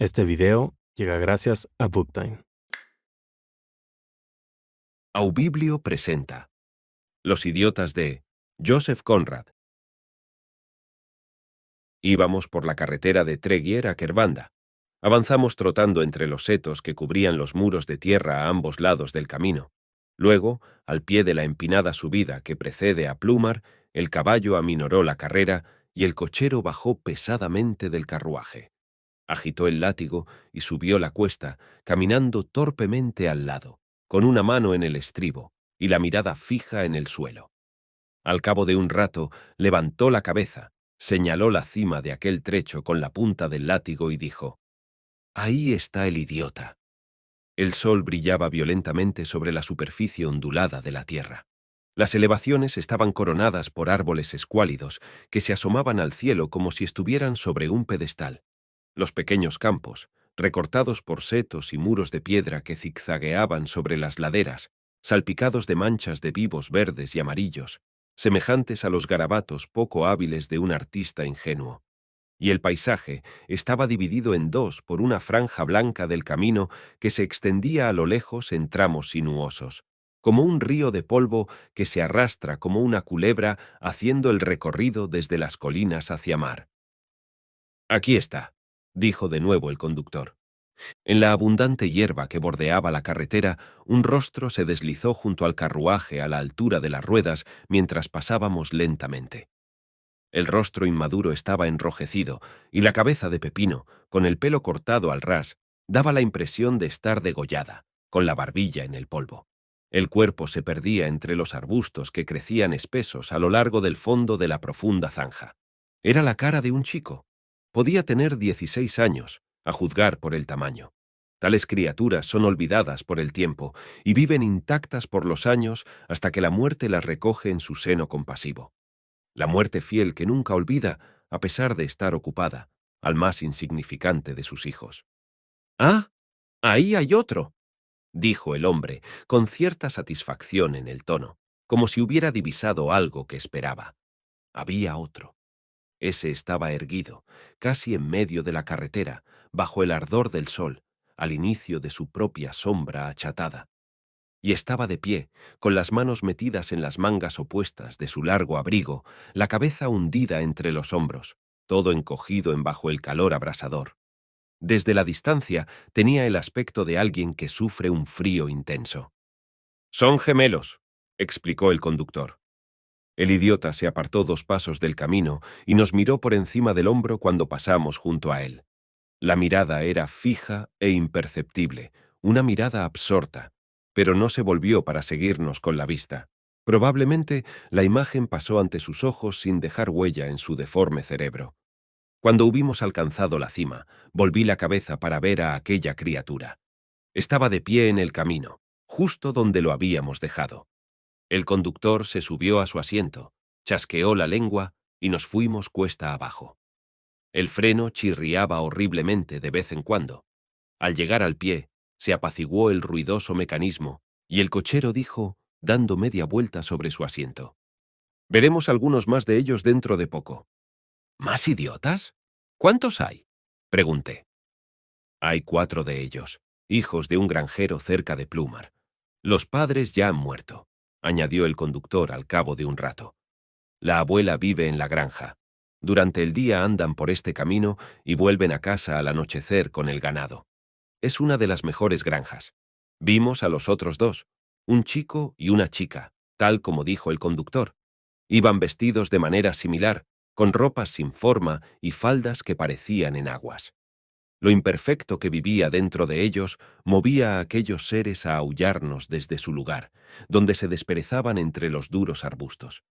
Este video llega gracias a Booktime. Aubiblio presenta Los idiotas de Joseph Conrad. Íbamos por la carretera de Treguier a Kervanda. Avanzamos trotando entre los setos que cubrían los muros de tierra a ambos lados del camino. Luego, al pie de la empinada subida que precede a Plumar, el caballo aminoró la carrera y el cochero bajó pesadamente del carruaje. Agitó el látigo y subió la cuesta, caminando torpemente al lado, con una mano en el estribo y la mirada fija en el suelo. Al cabo de un rato, levantó la cabeza, señaló la cima de aquel trecho con la punta del látigo y dijo: «Ahí está el idiota». El sol brillaba violentamente sobre la superficie ondulada de la tierra. Las elevaciones estaban coronadas por árboles escuálidos que se asomaban al cielo como si estuvieran sobre un pedestal. Los pequeños campos, recortados por setos y muros de piedra que zigzagueaban sobre las laderas, salpicados de manchas de vivos verdes y amarillos, semejantes a los garabatos poco hábiles de un artista ingenuo. Y el paisaje estaba dividido en dos por una franja blanca del camino que se extendía a lo lejos en tramos sinuosos, como un río de polvo que se arrastra como una culebra haciendo el recorrido desde las colinas hacia mar. «Aquí está», dijo de nuevo el conductor. En la abundante hierba que bordeaba la carretera, un rostro se deslizó junto al carruaje a la altura de las ruedas mientras pasábamos lentamente. El rostro inmaduro estaba enrojecido y la cabeza de Pepino, con el pelo cortado al ras, daba la impresión de estar degollada, con la barbilla en el polvo. El cuerpo se perdía entre los arbustos que crecían espesos a lo largo del fondo de la profunda zanja. Era la cara de un chico. Podía tener 16 años, a juzgar por el tamaño. Tales criaturas son olvidadas por el tiempo y viven intactas por los años hasta que la muerte las recoge en su seno compasivo. La muerte fiel que nunca olvida, a pesar de estar ocupada, al más insignificante de sus hijos. «¡Ah! Ahí hay otro», dijo el hombre, con cierta satisfacción en el tono, como si hubiera divisado algo que esperaba. Había otro. Ese estaba erguido, casi en medio de la carretera, bajo el ardor del sol, al inicio de su propia sombra achatada. Y estaba de pie, con las manos metidas en las mangas opuestas de su largo abrigo, la cabeza hundida entre los hombros, todo encogido en bajo el calor abrasador. Desde la distancia tenía el aspecto de alguien que sufre un frío intenso. «Son gemelos», explicó el conductor. El idiota se apartó 2 pasos del camino y nos miró por encima del hombro cuando pasamos junto a él. La mirada era fija e imperceptible, una mirada absorta, pero no se volvió para seguirnos con la vista. Probablemente la imagen pasó ante sus ojos sin dejar huella en su deforme cerebro. Cuando hubimos alcanzado la cima, volví la cabeza para ver a aquella criatura. Estaba de pie en el camino, justo donde lo habíamos dejado. El conductor se subió a su asiento, chasqueó la lengua y nos fuimos cuesta abajo. El freno chirriaba horriblemente de vez en cuando. Al llegar al pie, se apaciguó el ruidoso mecanismo y el cochero dijo, dando media vuelta sobre su asiento: «Veremos algunos más de ellos dentro de poco». «¿Más idiotas? ¿Cuántos hay?», pregunté. «Hay 4 de ellos, hijos de un granjero cerca de Plumar. Los padres ya han muerto», añadió el conductor al cabo de un rato. «La abuela vive en la granja. Durante el día andan por este camino y vuelven a casa al anochecer con el ganado. Es una de las mejores granjas. Vimos a los otros 2, un chico y una chica, tal como dijo el conductor. Iban vestidos de manera similar, con ropas sin forma y faldas que parecían enaguas. Lo imperfecto que vivía dentro de ellos movía a aquellos seres a aullarnos desde su lugar, donde se desperezaban entre los duros arbustos.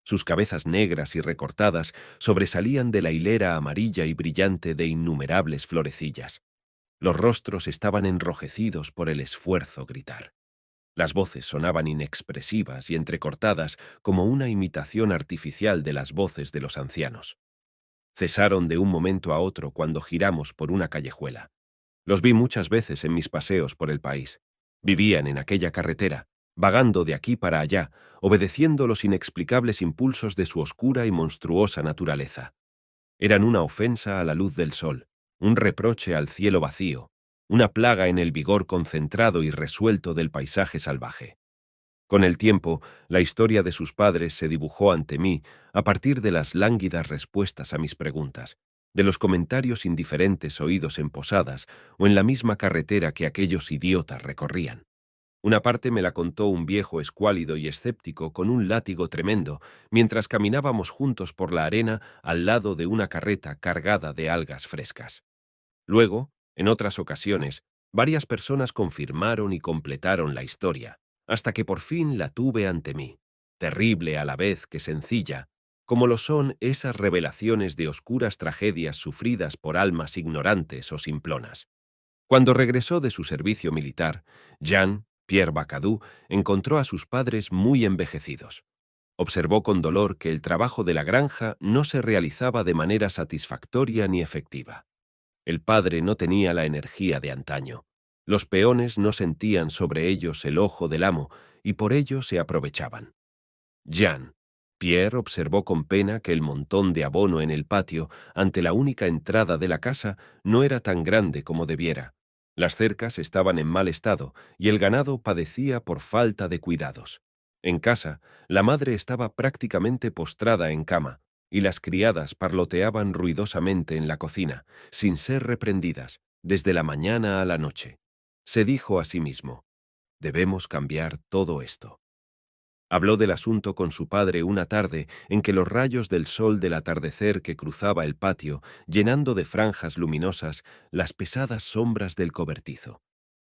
Sus cabezas negras y recortadas sobresalían de la hilera amarilla y brillante de innumerables florecillas. Los rostros estaban enrojecidos por el esfuerzo gritar. Las voces sonaban inexpresivas y entrecortadas como una imitación artificial de las voces de los ancianos. Cesaron de un momento a otro cuando giramos por una callejuela. Los vi muchas veces en mis paseos por el país. Vivían en aquella carretera, vagando de aquí para allá, obedeciendo los inexplicables impulsos de su oscura y monstruosa naturaleza. Eran una ofensa a la luz del sol, un reproche al cielo vacío, una plaga en el vigor concentrado y resuelto del paisaje salvaje. Con el tiempo, la historia de sus padres se dibujó ante mí a partir de las lánguidas respuestas a mis preguntas, de los comentarios indiferentes oídos en posadas o en la misma carretera que aquellos idiotas recorrían. Una parte me la contó un viejo escuálido y escéptico con un látigo tremendo, mientras caminábamos juntos por la arena al lado de una carreta cargada de algas frescas. Luego, en otras ocasiones, varias personas confirmaron y completaron la historia, hasta que por fin la tuve ante mí, terrible a la vez que sencilla, como lo son esas revelaciones de oscuras tragedias sufridas por almas ignorantes o simplonas. Cuando regresó de su servicio militar, Pierre Bacadou encontró a sus padres muy envejecidos. Observó con dolor que el trabajo de la granja no se realizaba de manera satisfactoria ni efectiva. El padre no tenía la energía de antaño. Los peones no sentían sobre ellos el ojo del amo y por ello se aprovechaban. Pierre observó con pena que el montón de abono en el patio, ante la única entrada de la casa, no era tan grande como debiera. Las cercas estaban en mal estado y el ganado padecía por falta de cuidados. En casa, la madre estaba prácticamente postrada en cama, y las criadas parloteaban ruidosamente en la cocina, sin ser reprendidas, desde la mañana a la noche. Se dijo a sí mismo: debemos cambiar todo esto. Habló del asunto con su padre una tarde en que los rayos del sol del atardecer que cruzaba el patio, llenando de franjas luminosas las pesadas sombras del cobertizo.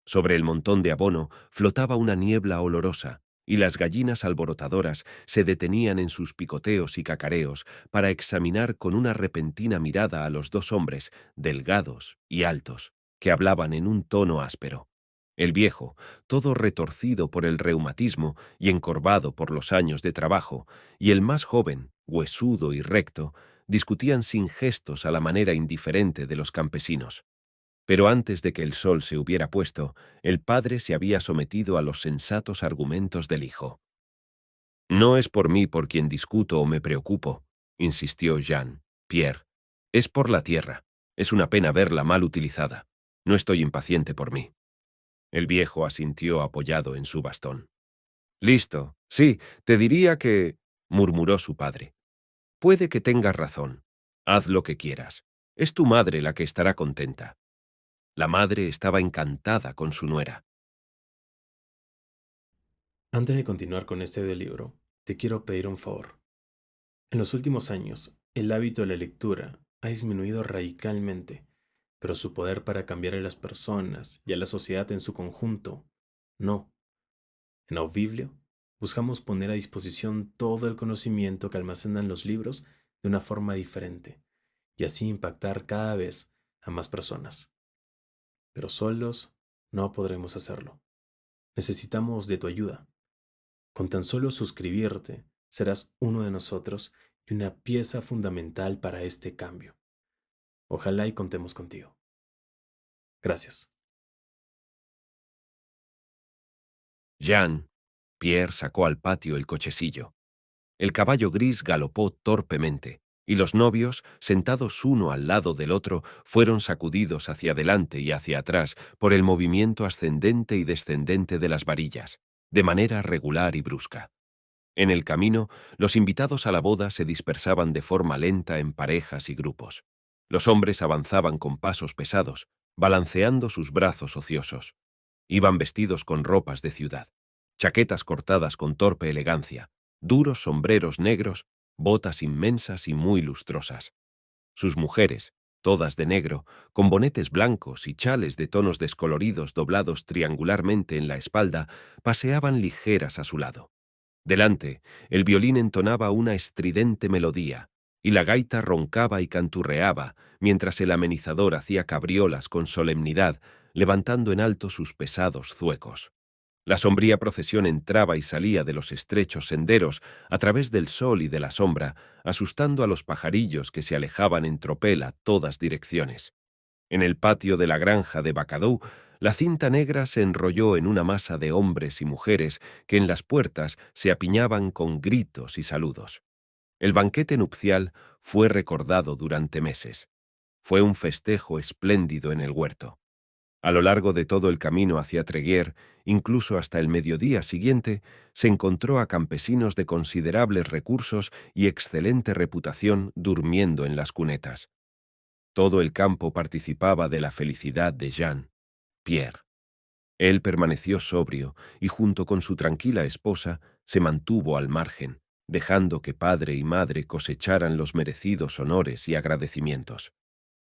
Sobre el montón de abono flotaba una niebla olorosa, y las gallinas alborotadoras se detenían en sus picoteos y cacareos para examinar con una repentina mirada a los dos hombres, delgados y altos, que hablaban en un tono áspero. El viejo, todo retorcido por el reumatismo y encorvado por los años de trabajo, y el más joven, huesudo y recto, discutían sin gestos a la manera indiferente de los campesinos. Pero antes de que el sol se hubiera puesto, el padre se había sometido a los sensatos argumentos del hijo. «No es por mí por quien discuto o me preocupo», insistió Pierre. «Es por la tierra. Es una pena verla mal utilizada. No estoy impaciente por mí». El viejo asintió apoyado en su bastón. «Listo. Sí, te diría que...», murmuró su padre. «Puede que tengas razón. Haz lo que quieras. Es tu madre la que estará contenta». La madre estaba encantada con su nuera. Antes de continuar con este audiolibro, te quiero pedir un favor. En los últimos años, el hábito de la lectura ha disminuido radicalmente, pero su poder para cambiar a las personas y a la sociedad en su conjunto, no. En Audiblio, buscamos poner a disposición todo el conocimiento que almacenan los libros de una forma diferente, y así impactar cada vez a más personas. Pero solos no podremos hacerlo. Necesitamos de tu ayuda. Con tan solo suscribirte, serás uno de nosotros y una pieza fundamental para este cambio. Ojalá y contemos contigo. Gracias. Pierre sacó al patio el cochecillo. El caballo gris galopó torpemente, y los novios, sentados uno al lado del otro, fueron sacudidos hacia adelante y hacia atrás por el movimiento ascendente y descendente de las varillas, de manera regular y brusca. En el camino, los invitados a la boda se dispersaban de forma lenta en parejas y grupos. Los hombres avanzaban con pasos pesados, balanceando sus brazos ociosos. Iban vestidos con ropas de ciudad, chaquetas cortadas con torpe elegancia, duros sombreros negros, botas inmensas y muy lustrosas. Sus mujeres, todas de negro, con bonetes blancos y chales de tonos descoloridos doblados triangularmente en la espalda, paseaban ligeras a su lado. Delante, el violín entonaba una estridente melodía, y la gaita roncaba y canturreaba, mientras el amenizador hacía cabriolas con solemnidad, levantando en alto sus pesados zuecos. La sombría procesión entraba y salía de los estrechos senderos, a través del sol y de la sombra, asustando a los pajarillos que se alejaban en tropel a todas direcciones. En el patio de la granja de Bacadou, la cinta negra se enrolló en una masa de hombres y mujeres que en las puertas se apiñaban con gritos y saludos. El banquete nupcial fue recordado durante meses. Fue un festejo espléndido en el huerto. A lo largo de todo el camino hacia Treguier, incluso hasta el mediodía siguiente, se encontró a campesinos de considerables recursos y excelente reputación durmiendo en las cunetas. Todo el campo participaba de la felicidad de Jean, Pierre. Él permaneció sobrio y junto con su tranquila esposa se mantuvo al margen, dejando que padre y madre cosecharan los merecidos honores y agradecimientos.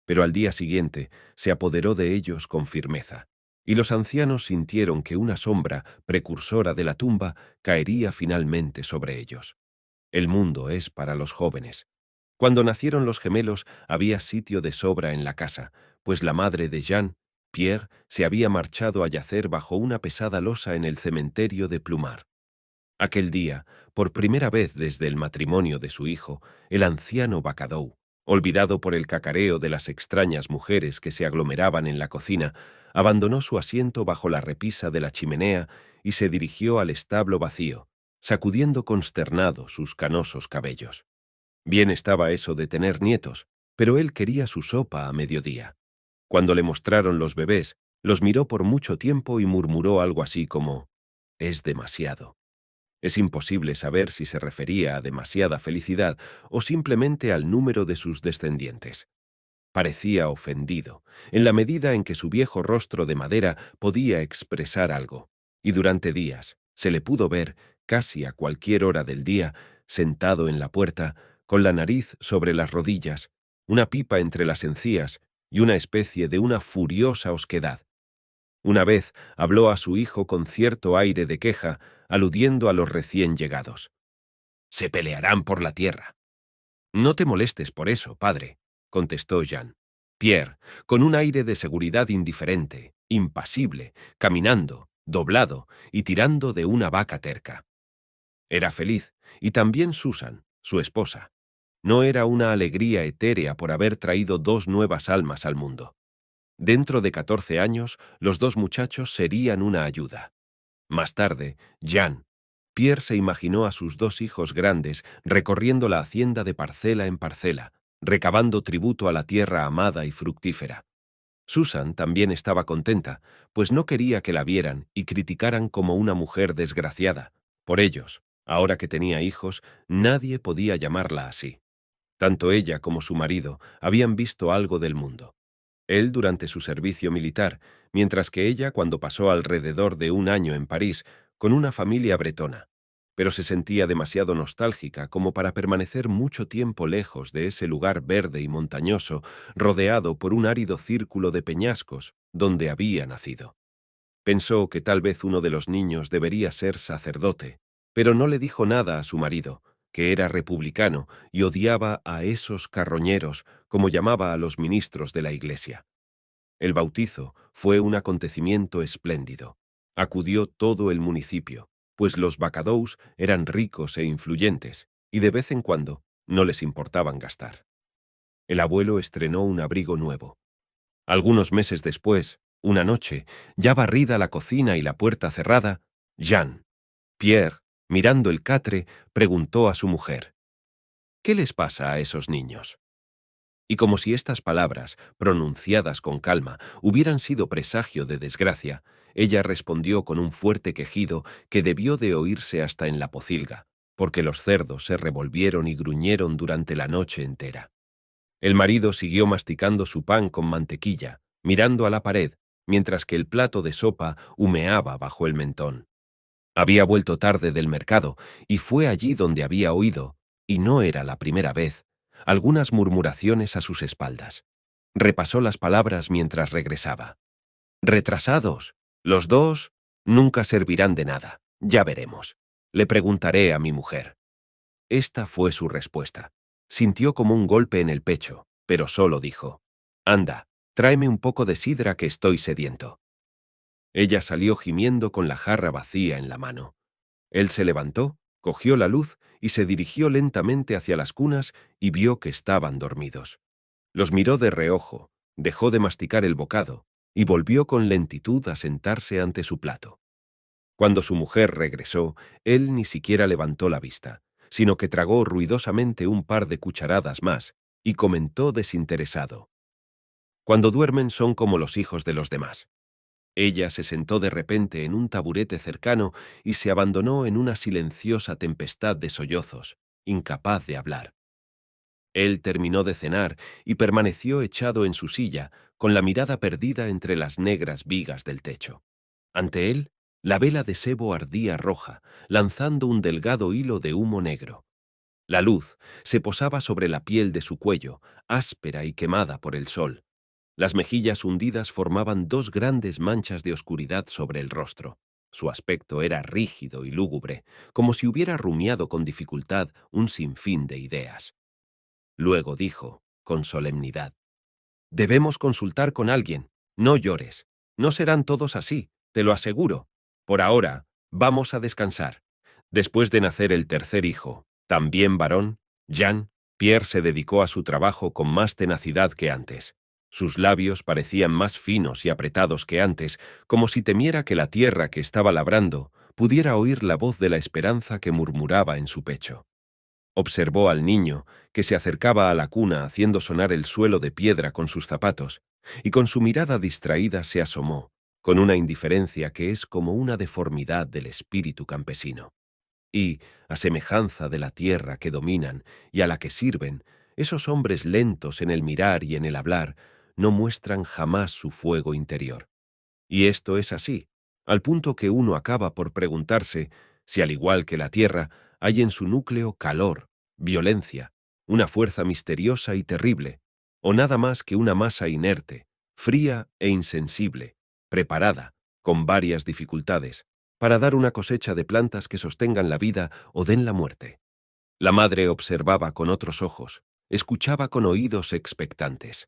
Pero al día siguiente se apoderó de ellos con firmeza, y los ancianos sintieron que una sombra, precursora de la tumba, caería finalmente sobre ellos. El mundo es para los jóvenes. Cuando nacieron los gemelos había sitio de sobra en la casa, pues la madre de Jean, Pierre, se había marchado a yacer bajo una pesada losa en el cementerio de Plumard. Aquel día, por primera vez desde el matrimonio de su hijo, el anciano Bacadou, olvidado por el cacareo de las extrañas mujeres que se aglomeraban en la cocina, abandonó su asiento bajo la repisa de la chimenea y se dirigió al establo vacío, sacudiendo consternado sus canosos cabellos. Bien estaba eso de tener nietos, pero él quería su sopa a mediodía. Cuando le mostraron los bebés, los miró por mucho tiempo y murmuró algo así como: «Es demasiado». Es imposible saber si se refería a demasiada felicidad o simplemente al número de sus descendientes. Parecía ofendido, en la medida en que su viejo rostro de madera podía expresar algo, y durante días se le pudo ver, casi a cualquier hora del día, sentado en la puerta, con la nariz sobre las rodillas, una pipa entre las encías y una especie de una furiosa osquedad. Una vez habló a su hijo con cierto aire de queja, aludiendo a los recién llegados. «Se pelearán por la tierra». «No te molestes por eso, padre», contestó Jean. Pierre, con un aire de seguridad indiferente, impasible, caminando, doblado y tirando de una vaca terca. Era feliz, y también Susan, su esposa. No era una alegría etérea por haber traído 2 nuevas almas al mundo. Dentro de 14 años, los 2 muchachos serían una ayuda. Más tarde, Jean, Pierre se imaginó a sus 2 hijos grandes recorriendo la hacienda de parcela en parcela, recabando tributo a la tierra amada y fructífera. Susan también estaba contenta, pues no quería que la vieran y criticaran como una mujer desgraciada. Por ellos, ahora que tenía hijos, nadie podía llamarla así. Tanto ella como su marido habían visto algo del mundo. Él durante su servicio militar, mientras que ella cuando pasó alrededor de 1 año en París con una familia bretona, pero se sentía demasiado nostálgica como para permanecer mucho tiempo lejos de ese lugar verde y montañoso, rodeado por un árido círculo de peñascos, donde había nacido. Pensó que tal vez uno de los niños debería ser sacerdote, pero no le dijo nada a su marido, que era republicano y odiaba a esos carroñeros, como llamaba a los ministros de la iglesia. El bautizo fue un acontecimiento espléndido. Acudió todo el municipio, pues los Bacadous eran ricos e influyentes, y de vez en cuando no les importaban gastar. El abuelo estrenó un abrigo nuevo. Algunos meses después, una noche, ya barrida la cocina y la puerta cerrada, Jean, Pierre, mirando el catre, preguntó a su mujer: «¿Qué les pasa a esos niños?». Y como si estas palabras, pronunciadas con calma, hubieran sido presagio de desgracia, ella respondió con un fuerte quejido que debió de oírse hasta en la pocilga, porque los cerdos se revolvieron y gruñeron durante la noche entera. El marido siguió masticando su pan con mantequilla, mirando a la pared, mientras que el plato de sopa humeaba bajo el mentón. Había vuelto tarde del mercado y fue allí donde había oído, y no era la primera vez, algunas murmuraciones a sus espaldas. Repasó las palabras mientras regresaba. «Retrasados. Los 2 nunca servirán de nada. Ya veremos. Le preguntaré a mi mujer». Esta fue su respuesta. Sintió como un golpe en el pecho, pero solo dijo: «Anda, tráeme un poco de sidra que estoy sediento». Ella salió gimiendo con la jarra vacía en la mano. Él se levantó, cogió la luz y se dirigió lentamente hacia las cunas y vio que estaban dormidos. Los miró de reojo, dejó de masticar el bocado y volvió con lentitud a sentarse ante su plato. Cuando su mujer regresó, él ni siquiera levantó la vista, sino que tragó ruidosamente un par de cucharadas más y comentó desinteresado: Cuando duermen son como los hijos de los demás. Ella se sentó de repente en un taburete cercano y se abandonó en una silenciosa tempestad de sollozos, incapaz de hablar. Él terminó de cenar y permaneció echado en su silla, con la mirada perdida entre las negras vigas del techo. Ante él, la vela de sebo ardía roja, lanzando un delgado hilo de humo negro. La luz se posaba sobre la piel de su cuello, áspera y quemada por el sol. Las mejillas hundidas formaban dos grandes manchas de oscuridad sobre el rostro. Su aspecto era rígido y lúgubre, como si hubiera rumiado con dificultad un sinfín de ideas. Luego dijo, con solemnidad: «Debemos consultar con alguien. No llores. No serán todos así, te lo aseguro. Por ahora, vamos a descansar». Después de nacer el tercer hijo, también varón, Jean, Pierre se dedicó a su trabajo con más tenacidad que antes. Sus labios parecían más finos y apretados que antes, como si temiera que la tierra que estaba labrando pudiera oír la voz de la esperanza que murmuraba en su pecho. Observó al niño, que se acercaba a la cuna haciendo sonar el suelo de piedra con sus zapatos, y con su mirada distraída se asomó, con una indiferencia que es como una deformidad del espíritu campesino. Y, a semejanza de la tierra que dominan y a la que sirven, esos hombres lentos en el mirar y en el hablar no muestran jamás su fuego interior. Y esto es así, al punto que uno acaba por preguntarse si, al igual que la tierra, hay en su núcleo calor, violencia, una fuerza misteriosa y terrible, o nada más que una masa inerte, fría e insensible, preparada, con varias dificultades, para dar una cosecha de plantas que sostengan la vida o den la muerte. La madre observaba con otros ojos, escuchaba con oídos expectantes.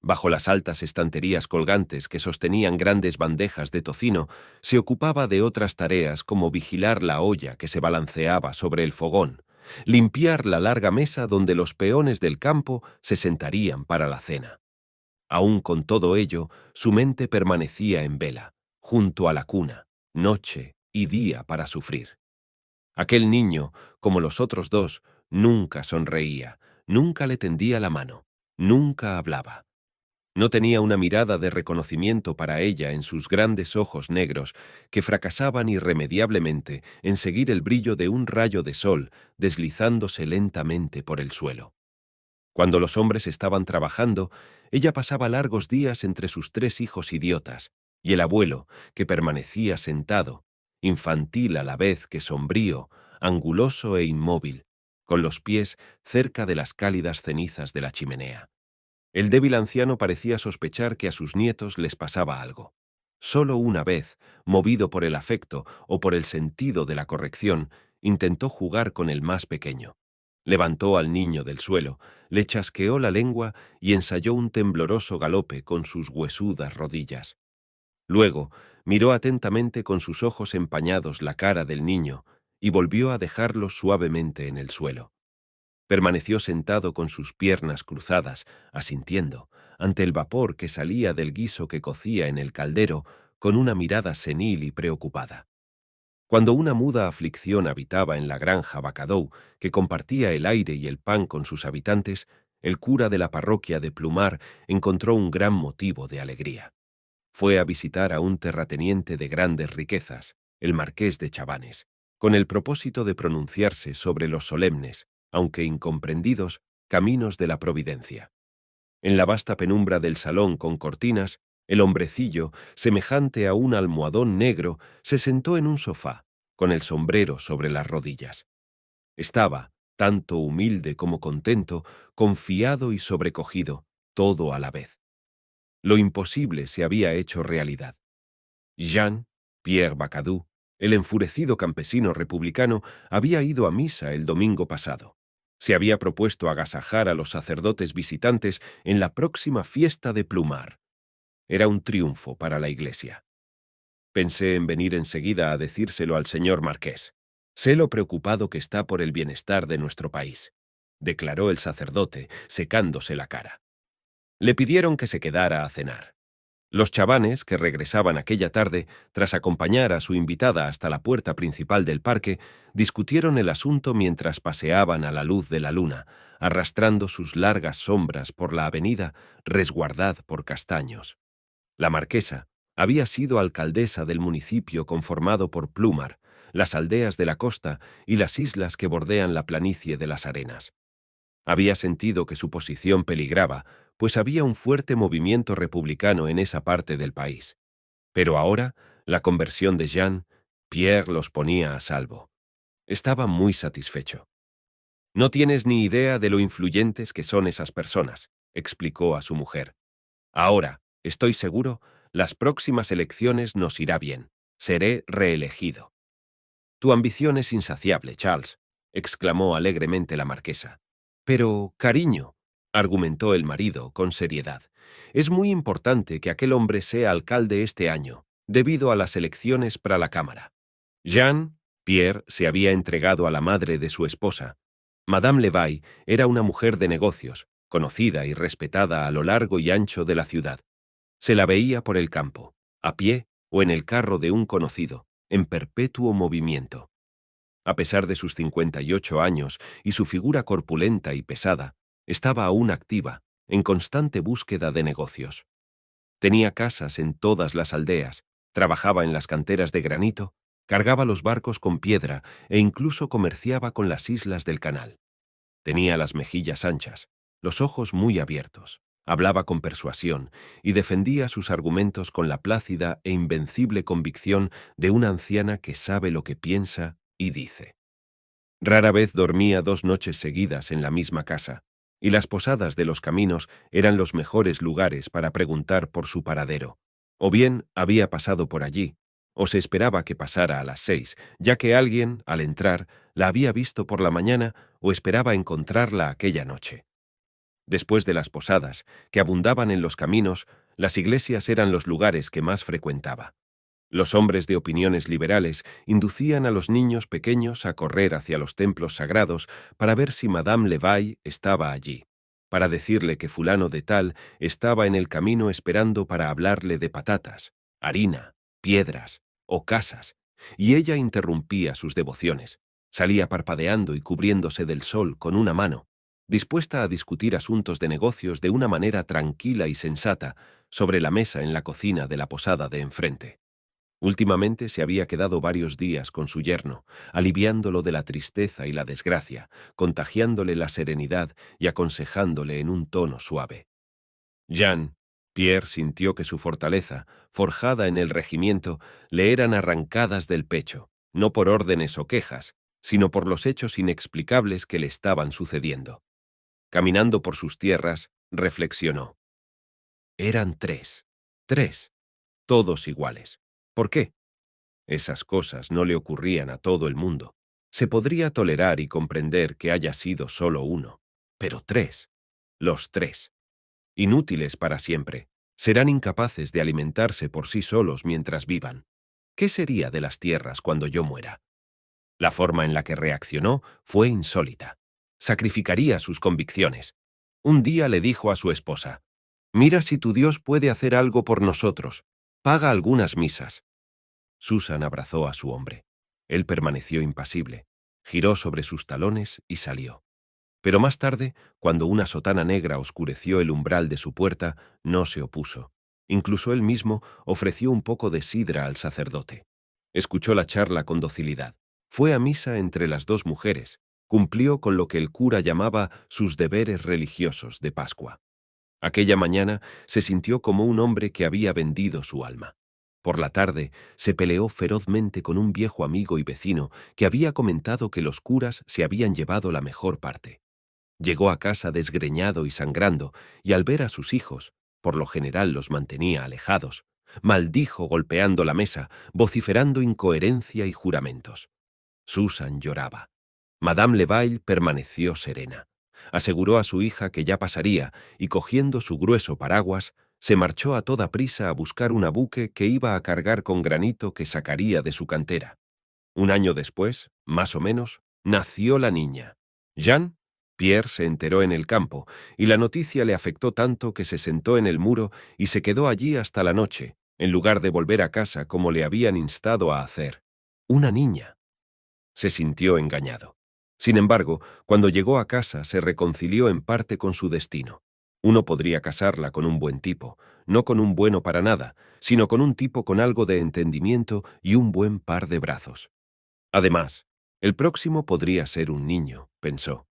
Bajo las altas estanterías colgantes que sostenían grandes bandejas de tocino, se ocupaba de otras tareas como vigilar la olla que se balanceaba sobre el fogón, limpiar la larga mesa donde los peones del campo se sentarían para la cena. Aún con todo ello, su mente permanecía en vela, junto a la cuna, noche y día para sufrir. Aquel niño, como los otros dos, nunca sonreía, nunca le tendía la mano, nunca hablaba. No tenía una mirada de reconocimiento para ella en sus grandes ojos negros, que fracasaban irremediablemente en seguir el brillo de un rayo de sol deslizándose lentamente por el suelo. Cuando los hombres estaban trabajando, ella pasaba largos días entre sus tres hijos idiotas, y el abuelo, que permanecía sentado, infantil a la vez que sombrío, anguloso e inmóvil, con los pies cerca de las cálidas cenizas de la chimenea. El débil anciano parecía sospechar que a sus nietos les pasaba algo. Solo una vez, movido por el afecto o por el sentido de la corrección, intentó jugar con el más pequeño. Levantó al niño del suelo, le chasqueó la lengua y ensayó un tembloroso galope con sus huesudas rodillas. Luego, miró atentamente con sus ojos empañados la cara del niño y volvió a dejarlo suavemente en el suelo. Permaneció sentado con sus piernas cruzadas, asintiendo, ante el vapor que salía del guiso que cocía en el caldero, con una mirada senil y preocupada. Cuando una muda aflicción habitaba en la granja Bacadou, que compartía el aire y el pan con sus habitantes, el cura de la parroquia de Plumar encontró un gran motivo de alegría. Fue a visitar a un terrateniente de grandes riquezas, el marqués de Chabanes, con el propósito de pronunciarse sobre los solemnes, aunque incomprendidos, caminos de la providencia. En la vasta penumbra del salón con cortinas, el hombrecillo, semejante a un almohadón negro, se sentó en un sofá, con el sombrero sobre las rodillas. Estaba, tanto humilde como contento, confiado y sobrecogido, todo a la vez. Lo imposible se había hecho realidad. Jean, Pierre Bacadou, el enfurecido campesino republicano, había ido a misa el domingo pasado. Se había propuesto agasajar a los sacerdotes visitantes en la próxima fiesta de Plumar. Era un triunfo para la iglesia. Pensé en venir enseguida a decírselo al señor marqués. Sé lo preocupado que está por el bienestar de nuestro país, declaró el sacerdote, secándose la cara. Le pidieron que se quedara a cenar. Los chavanes, que regresaban aquella tarde, tras acompañar a su invitada hasta la puerta principal del parque, discutieron el asunto mientras paseaban a la luz de la luna, arrastrando sus largas sombras por la avenida resguardad por castaños. La marquesa había sido alcaldesa del municipio conformado por Plumar, las aldeas de la costa y las islas que bordean la planicie de las Arenas. Había sentido que su posición peligraba, pues había un fuerte movimiento republicano en esa parte del país. Pero ahora, la conversión de Jean, Pierre los ponía a salvo. Estaba muy satisfecho. «No tienes ni idea de lo influyentes que son esas personas», explicó a su mujer. «Ahora, estoy seguro, las próximas elecciones nos irá bien. Seré reelegido». «Tu ambición es insaciable, Charles», exclamó alegremente la marquesa. «Pero, cariño», argumentó el marido con seriedad, «es muy importante que aquel hombre sea alcalde este año, debido a las elecciones para la Cámara». Jean, Pierre, se había entregado a la madre de su esposa. Madame Levaille era una mujer de negocios, conocida y respetada a lo largo y ancho de la ciudad. Se la veía por el campo, a pie o en el carro de un conocido, en perpetuo movimiento. A pesar de sus 58 años y su figura corpulenta y pesada, estaba aún activa, en constante búsqueda de negocios. Tenía casas en todas las aldeas, trabajaba en las canteras de granito, cargaba los barcos con piedra e incluso comerciaba con las islas del canal. Tenía las mejillas anchas, los ojos muy abiertos, hablaba con persuasión y defendía sus argumentos con la plácida e invencible convicción de una anciana que sabe lo que piensa y dice. Rara vez dormía 2 noches seguidas en la misma casa, y las posadas de los caminos eran los mejores lugares para preguntar por su paradero. O bien había pasado por allí, o se esperaba que pasara a las 6, ya que alguien, al entrar, la había visto por la mañana o esperaba encontrarla aquella noche. Después de las posadas, que abundaban en los caminos, las iglesias eran los lugares que más frecuentaba. Los hombres de opiniones liberales inducían a los niños pequeños a correr hacia los templos sagrados para ver si Madame Levaille estaba allí, para decirle que fulano de tal estaba en el camino esperando para hablarle de patatas, harina, piedras o casas, y ella interrumpía sus devociones, salía parpadeando y cubriéndose del sol con una mano, dispuesta a discutir asuntos de negocios de una manera tranquila y sensata sobre la mesa en la cocina de la posada de enfrente. Últimamente se había quedado varios días con su yerno, aliviándolo de la tristeza y la desgracia, contagiándole la serenidad y aconsejándole en un tono suave. Jean, Pierre sintió que su fortaleza, forjada en el regimiento, le eran arrancadas del pecho, no por órdenes o quejas, sino por los hechos inexplicables que le estaban sucediendo. Caminando por sus tierras, reflexionó. Eran 3, todos iguales. ¿Por qué? Esas cosas no le ocurrían a todo el mundo. Se podría tolerar y comprender que haya sido solo uno, pero 3, los 3, inútiles para siempre, serán incapaces de alimentarse por sí solos mientras vivan. ¿Qué sería de las tierras cuando yo muera? La forma en la que reaccionó fue insólita. Sacrificaría sus convicciones. Un día le dijo a su esposa, «Mira si tu Dios puede hacer algo por nosotros. Paga algunas misas». Susan abrazó a su hombre. Él permaneció impasible, giró sobre sus talones y salió. Pero más tarde, cuando una sotana negra oscureció el umbral de su puerta, no se opuso. Incluso él mismo ofreció un poco de sidra al sacerdote. Escuchó la charla con docilidad. Fue a misa entre las 2 mujeres. Cumplió con lo que el cura llamaba sus deberes religiosos de Pascua. Aquella mañana se sintió como un hombre que había vendido su alma. Por la tarde se peleó ferozmente con un viejo amigo y vecino que había comentado que los curas se habían llevado la mejor parte. Llegó a casa desgreñado y sangrando, y al ver a sus hijos, por lo general los mantenía alejados, maldijo golpeando la mesa, vociferando incoherencia y juramentos. Susan lloraba. Madame Levaille permaneció serena. Aseguró a su hija que ya pasaría y, cogiendo su grueso paraguas, se marchó a toda prisa a buscar una buque que iba a cargar con granito que sacaría de su cantera. Un año después, más o menos, nació la niña. Jean Pierre se enteró en el campo, y la noticia le afectó tanto que se sentó en el muro y se quedó allí hasta la noche, en lugar de volver a casa como le habían instado a hacer. Una niña. Se sintió engañado. Sin embargo, cuando llegó a casa se reconcilió en parte con su destino. Uno podría casarla con un buen tipo, no con un bueno para nada, sino con un tipo con algo de entendimiento y un buen par de brazos. Además, el próximo podría ser un niño, pensó.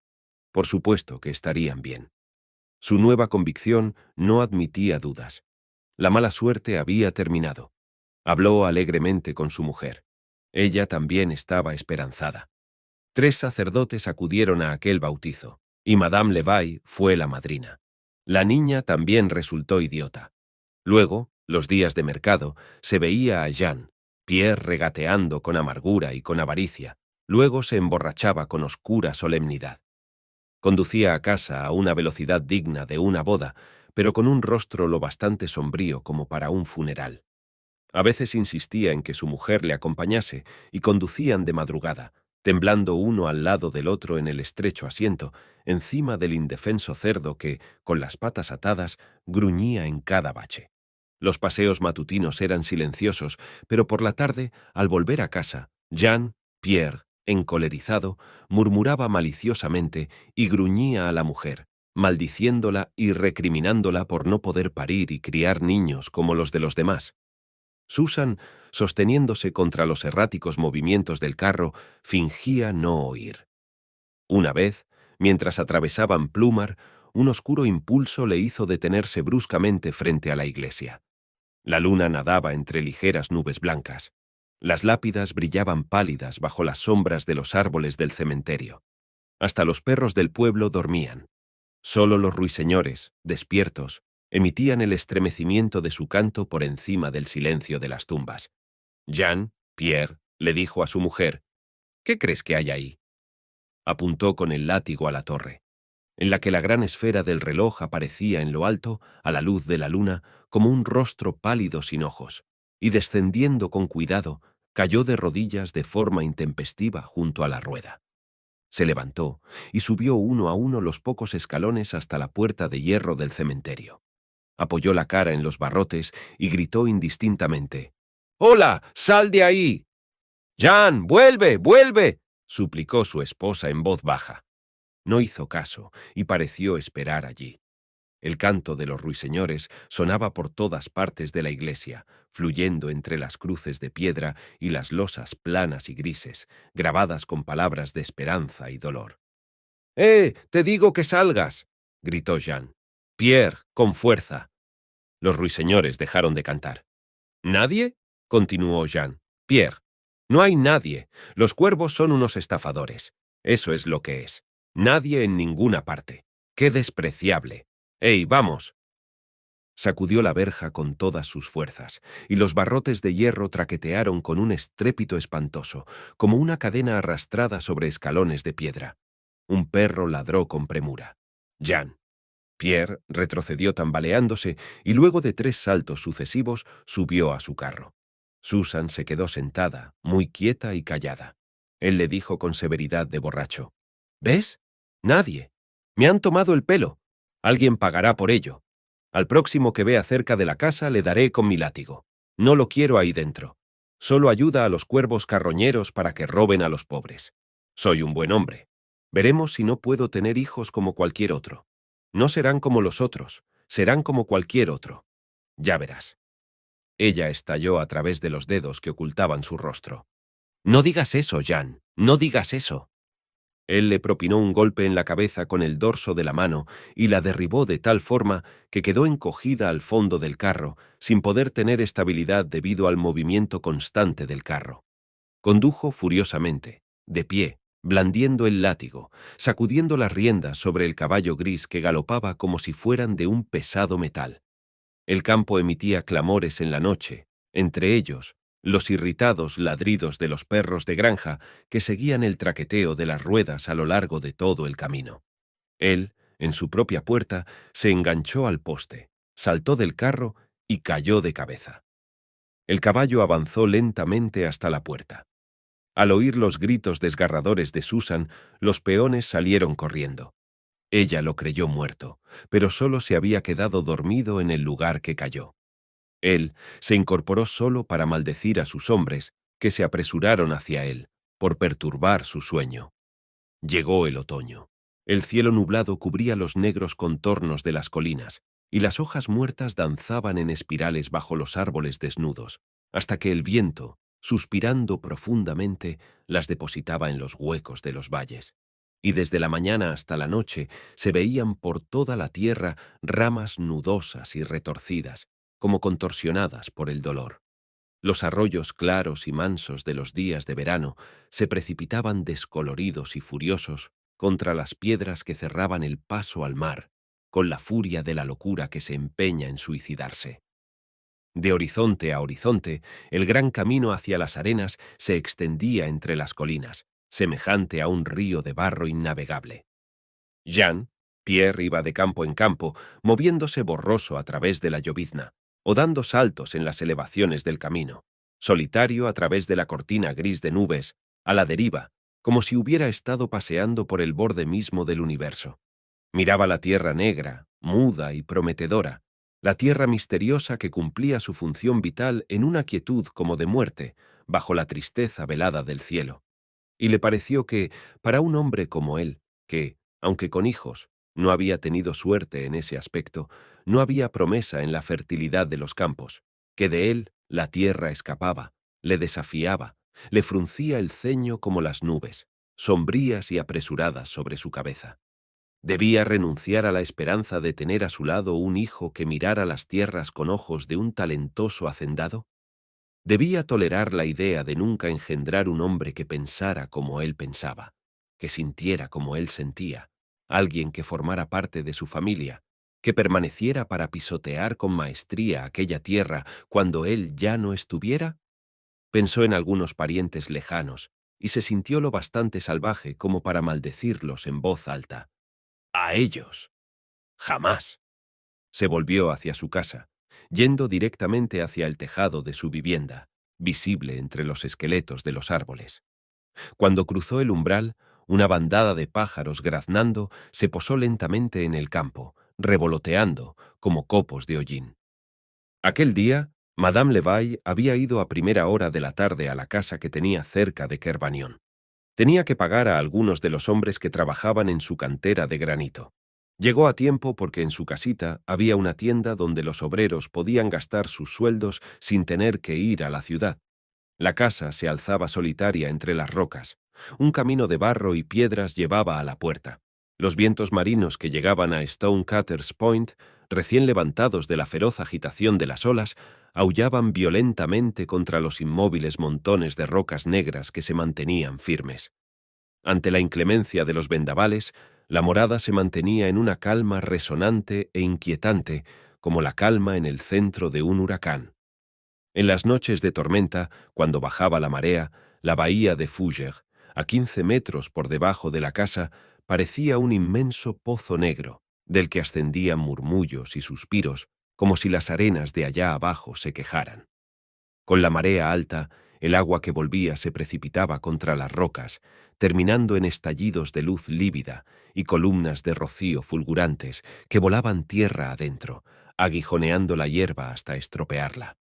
Por supuesto que estarían bien. Su nueva convicción no admitía dudas. La mala suerte había terminado. Habló alegremente con su mujer. Ella también estaba esperanzada. 3 sacerdotes acudieron a aquel bautizo, y Madame Levi fue la madrina. La niña también resultó idiota. Luego, los días de mercado, se veía a Jean, Pierre regateando con amargura y con avaricia. Luego se emborrachaba con oscura solemnidad. Conducía a casa a una velocidad digna de una boda, pero con un rostro lo bastante sombrío como para un funeral. A veces insistía en que su mujer le acompañase y conducían de madrugada, temblando uno al lado del otro en el estrecho asiento, encima del indefenso cerdo que, con las patas atadas, gruñía en cada bache. Los paseos matutinos eran silenciosos, pero por la tarde, al volver a casa, Jean, Pierre, encolerizado, murmuraba maliciosamente y gruñía a la mujer, maldiciéndola y recriminándola por no poder parir y criar niños como los de los demás. Susan, sosteniéndose contra los erráticos movimientos del carro, fingía no oír. Una vez, mientras atravesaban Plumar, un oscuro impulso le hizo detenerse bruscamente frente a la iglesia. La luna nadaba entre ligeras nubes blancas. Las lápidas brillaban pálidas bajo las sombras de los árboles del cementerio. Hasta los perros del pueblo dormían. Solo los ruiseñores, despiertos, emitían el estremecimiento de su canto por encima del silencio de las tumbas. Jean, Pierre, le dijo a su mujer, «¿Qué crees que hay ahí?» Apuntó con el látigo a la torre, en la que la gran esfera del reloj aparecía en lo alto, a la luz de la luna, como un rostro pálido sin ojos, y descendiendo con cuidado, cayó de rodillas de forma intempestiva junto a la rueda. Se levantó y subió uno a uno los pocos escalones hasta la puerta de hierro del cementerio. Apoyó la cara en los barrotes y gritó indistintamente, «¡Hola! ¡Sal de ahí!» «Jean, vuelve, vuelve», suplicó su esposa en voz baja. No hizo caso y pareció esperar allí. El canto de los ruiseñores sonaba por todas partes de la iglesia, fluyendo entre las cruces de piedra y las losas planas y grises, grabadas con palabras de esperanza y dolor. Te digo que salgas», gritó Jean. «Pierre, con fuerza». Los ruiseñores dejaron de cantar. «¿Nadie?», continuó Jean. «Pierre, no hay nadie. Los cuervos son unos estafadores. Eso es lo que es. Nadie en ninguna parte. ¡Qué despreciable! ¡Ey, vamos!». Sacudió la verja con todas sus fuerzas, y los barrotes de hierro traquetearon con un estrépito espantoso, como una cadena arrastrada sobre escalones de piedra. Un perro ladró con premura. Jean. Pierre retrocedió tambaleándose y luego de 3 saltos sucesivos subió a su carro. Susan se quedó sentada, muy quieta y callada. Él le dijo con severidad de borracho, «¿Ves? Nadie. Me han tomado el pelo. Alguien pagará por ello. Al próximo que vea cerca de la casa le daré con mi látigo. No lo quiero ahí dentro. Solo ayuda a los cuervos carroñeros para que roben a los pobres. Soy un buen hombre. Veremos si no puedo tener hijos como cualquier otro. No serán como los otros, serán como cualquier otro. Ya verás». Ella estalló a través de los dedos que ocultaban su rostro. «No digas eso, Jean, no digas eso». Él le propinó un golpe en la cabeza con el dorso de la mano y la derribó de tal forma que quedó encogida al fondo del carro, sin poder tener estabilidad debido al movimiento constante del carro. Condujo furiosamente, de pie, blandiendo el látigo, sacudiendo las riendas sobre el caballo gris que galopaba como si fueran de un pesado metal. El campo emitía clamores en la noche, entre ellos los irritados ladridos de los perros de granja que seguían el traqueteo de las ruedas a lo largo de todo el camino. Él, en su propia puerta, se enganchó al poste, saltó del carro y cayó de cabeza. El caballo avanzó lentamente hasta la puerta. Al oír los gritos desgarradores de Susan, los peones salieron corriendo. Ella lo creyó muerto, pero solo se había quedado dormido en el lugar que cayó. Él se incorporó solo para maldecir a sus hombres, que se apresuraron hacia él, por perturbar su sueño. Llegó el otoño. El cielo nublado cubría los negros contornos de las colinas, y las hojas muertas danzaban en espirales bajo los árboles desnudos, hasta que el viento, suspirando profundamente, las depositaba en los huecos de los valles. Y desde la mañana hasta la noche se veían por toda la tierra ramas nudosas y retorcidas, como contorsionadas por el dolor. Los arroyos claros y mansos de los días de verano se precipitaban descoloridos y furiosos contra las piedras que cerraban el paso al mar, con la furia de la locura que se empeña en suicidarse. De horizonte a horizonte, el gran camino hacia las arenas se extendía entre las colinas, semejante a un río de barro innavegable. Jean, Pierre iba de campo en campo, moviéndose borroso a través de la llovizna, o dando saltos en las elevaciones del camino, solitario a través de la cortina gris de nubes, a la deriva, como si hubiera estado paseando por el borde mismo del universo. Miraba la tierra negra, muda y prometedora, la tierra misteriosa que cumplía su función vital en una quietud como de muerte, bajo la tristeza velada del cielo. Y le pareció que, para un hombre como él, que, aunque con hijos, no había tenido suerte en ese aspecto, no había promesa en la fertilidad de los campos, que de él la tierra escapaba, le desafiaba, le fruncía el ceño como las nubes, sombrías y apresuradas sobre su cabeza. ¿Debía renunciar a la esperanza de tener a su lado un hijo que mirara las tierras con ojos de un talentoso hacendado? ¿Debía tolerar la idea de nunca engendrar un hombre que pensara como él pensaba, que sintiera como él sentía, alguien que formara parte de su familia, que permaneciera para pisotear con maestría aquella tierra cuando él ya no estuviera? Pensó en algunos parientes lejanos y se sintió lo bastante salvaje como para maldecirlos en voz alta. ¡A ellos! ¡Jamás! Se volvió hacia su casa, yendo directamente hacia el tejado de su vivienda, visible entre los esqueletos de los árboles. Cuando cruzó el umbral, una bandada de pájaros graznando se posó lentamente en el campo, revoloteando como copos de hollín. Aquel día, Madame Levaille había ido a primera hora de la tarde a la casa que tenía cerca de Kerbanion. Tenía que pagar a algunos de los hombres que trabajaban en su cantera de granito. Llegó a tiempo porque en su casita había una tienda donde los obreros podían gastar sus sueldos sin tener que ir a la ciudad. La casa se alzaba solitaria entre las rocas. Un camino de barro y piedras llevaba a la puerta. Los vientos marinos que llegaban a Stonecutters Point, recién levantados de la feroz agitación de las olas, aullaban violentamente contra los inmóviles montones de rocas negras que se mantenían firmes. Ante la inclemencia de los vendavales, la morada se mantenía en una calma resonante e inquietante, como la calma en el centro de un huracán. En las noches de tormenta, cuando bajaba la marea, la bahía de Fougères, a 15 metros por debajo de la casa, parecía un inmenso pozo negro, del que ascendían murmullos y suspiros, como si las arenas de allá abajo se quejaran. Con la marea alta, el agua que volvía se precipitaba contra las rocas, terminando en estallidos de luz lívida y columnas de rocío fulgurantes que volaban tierra adentro, aguijoneando la hierba hasta estropearla.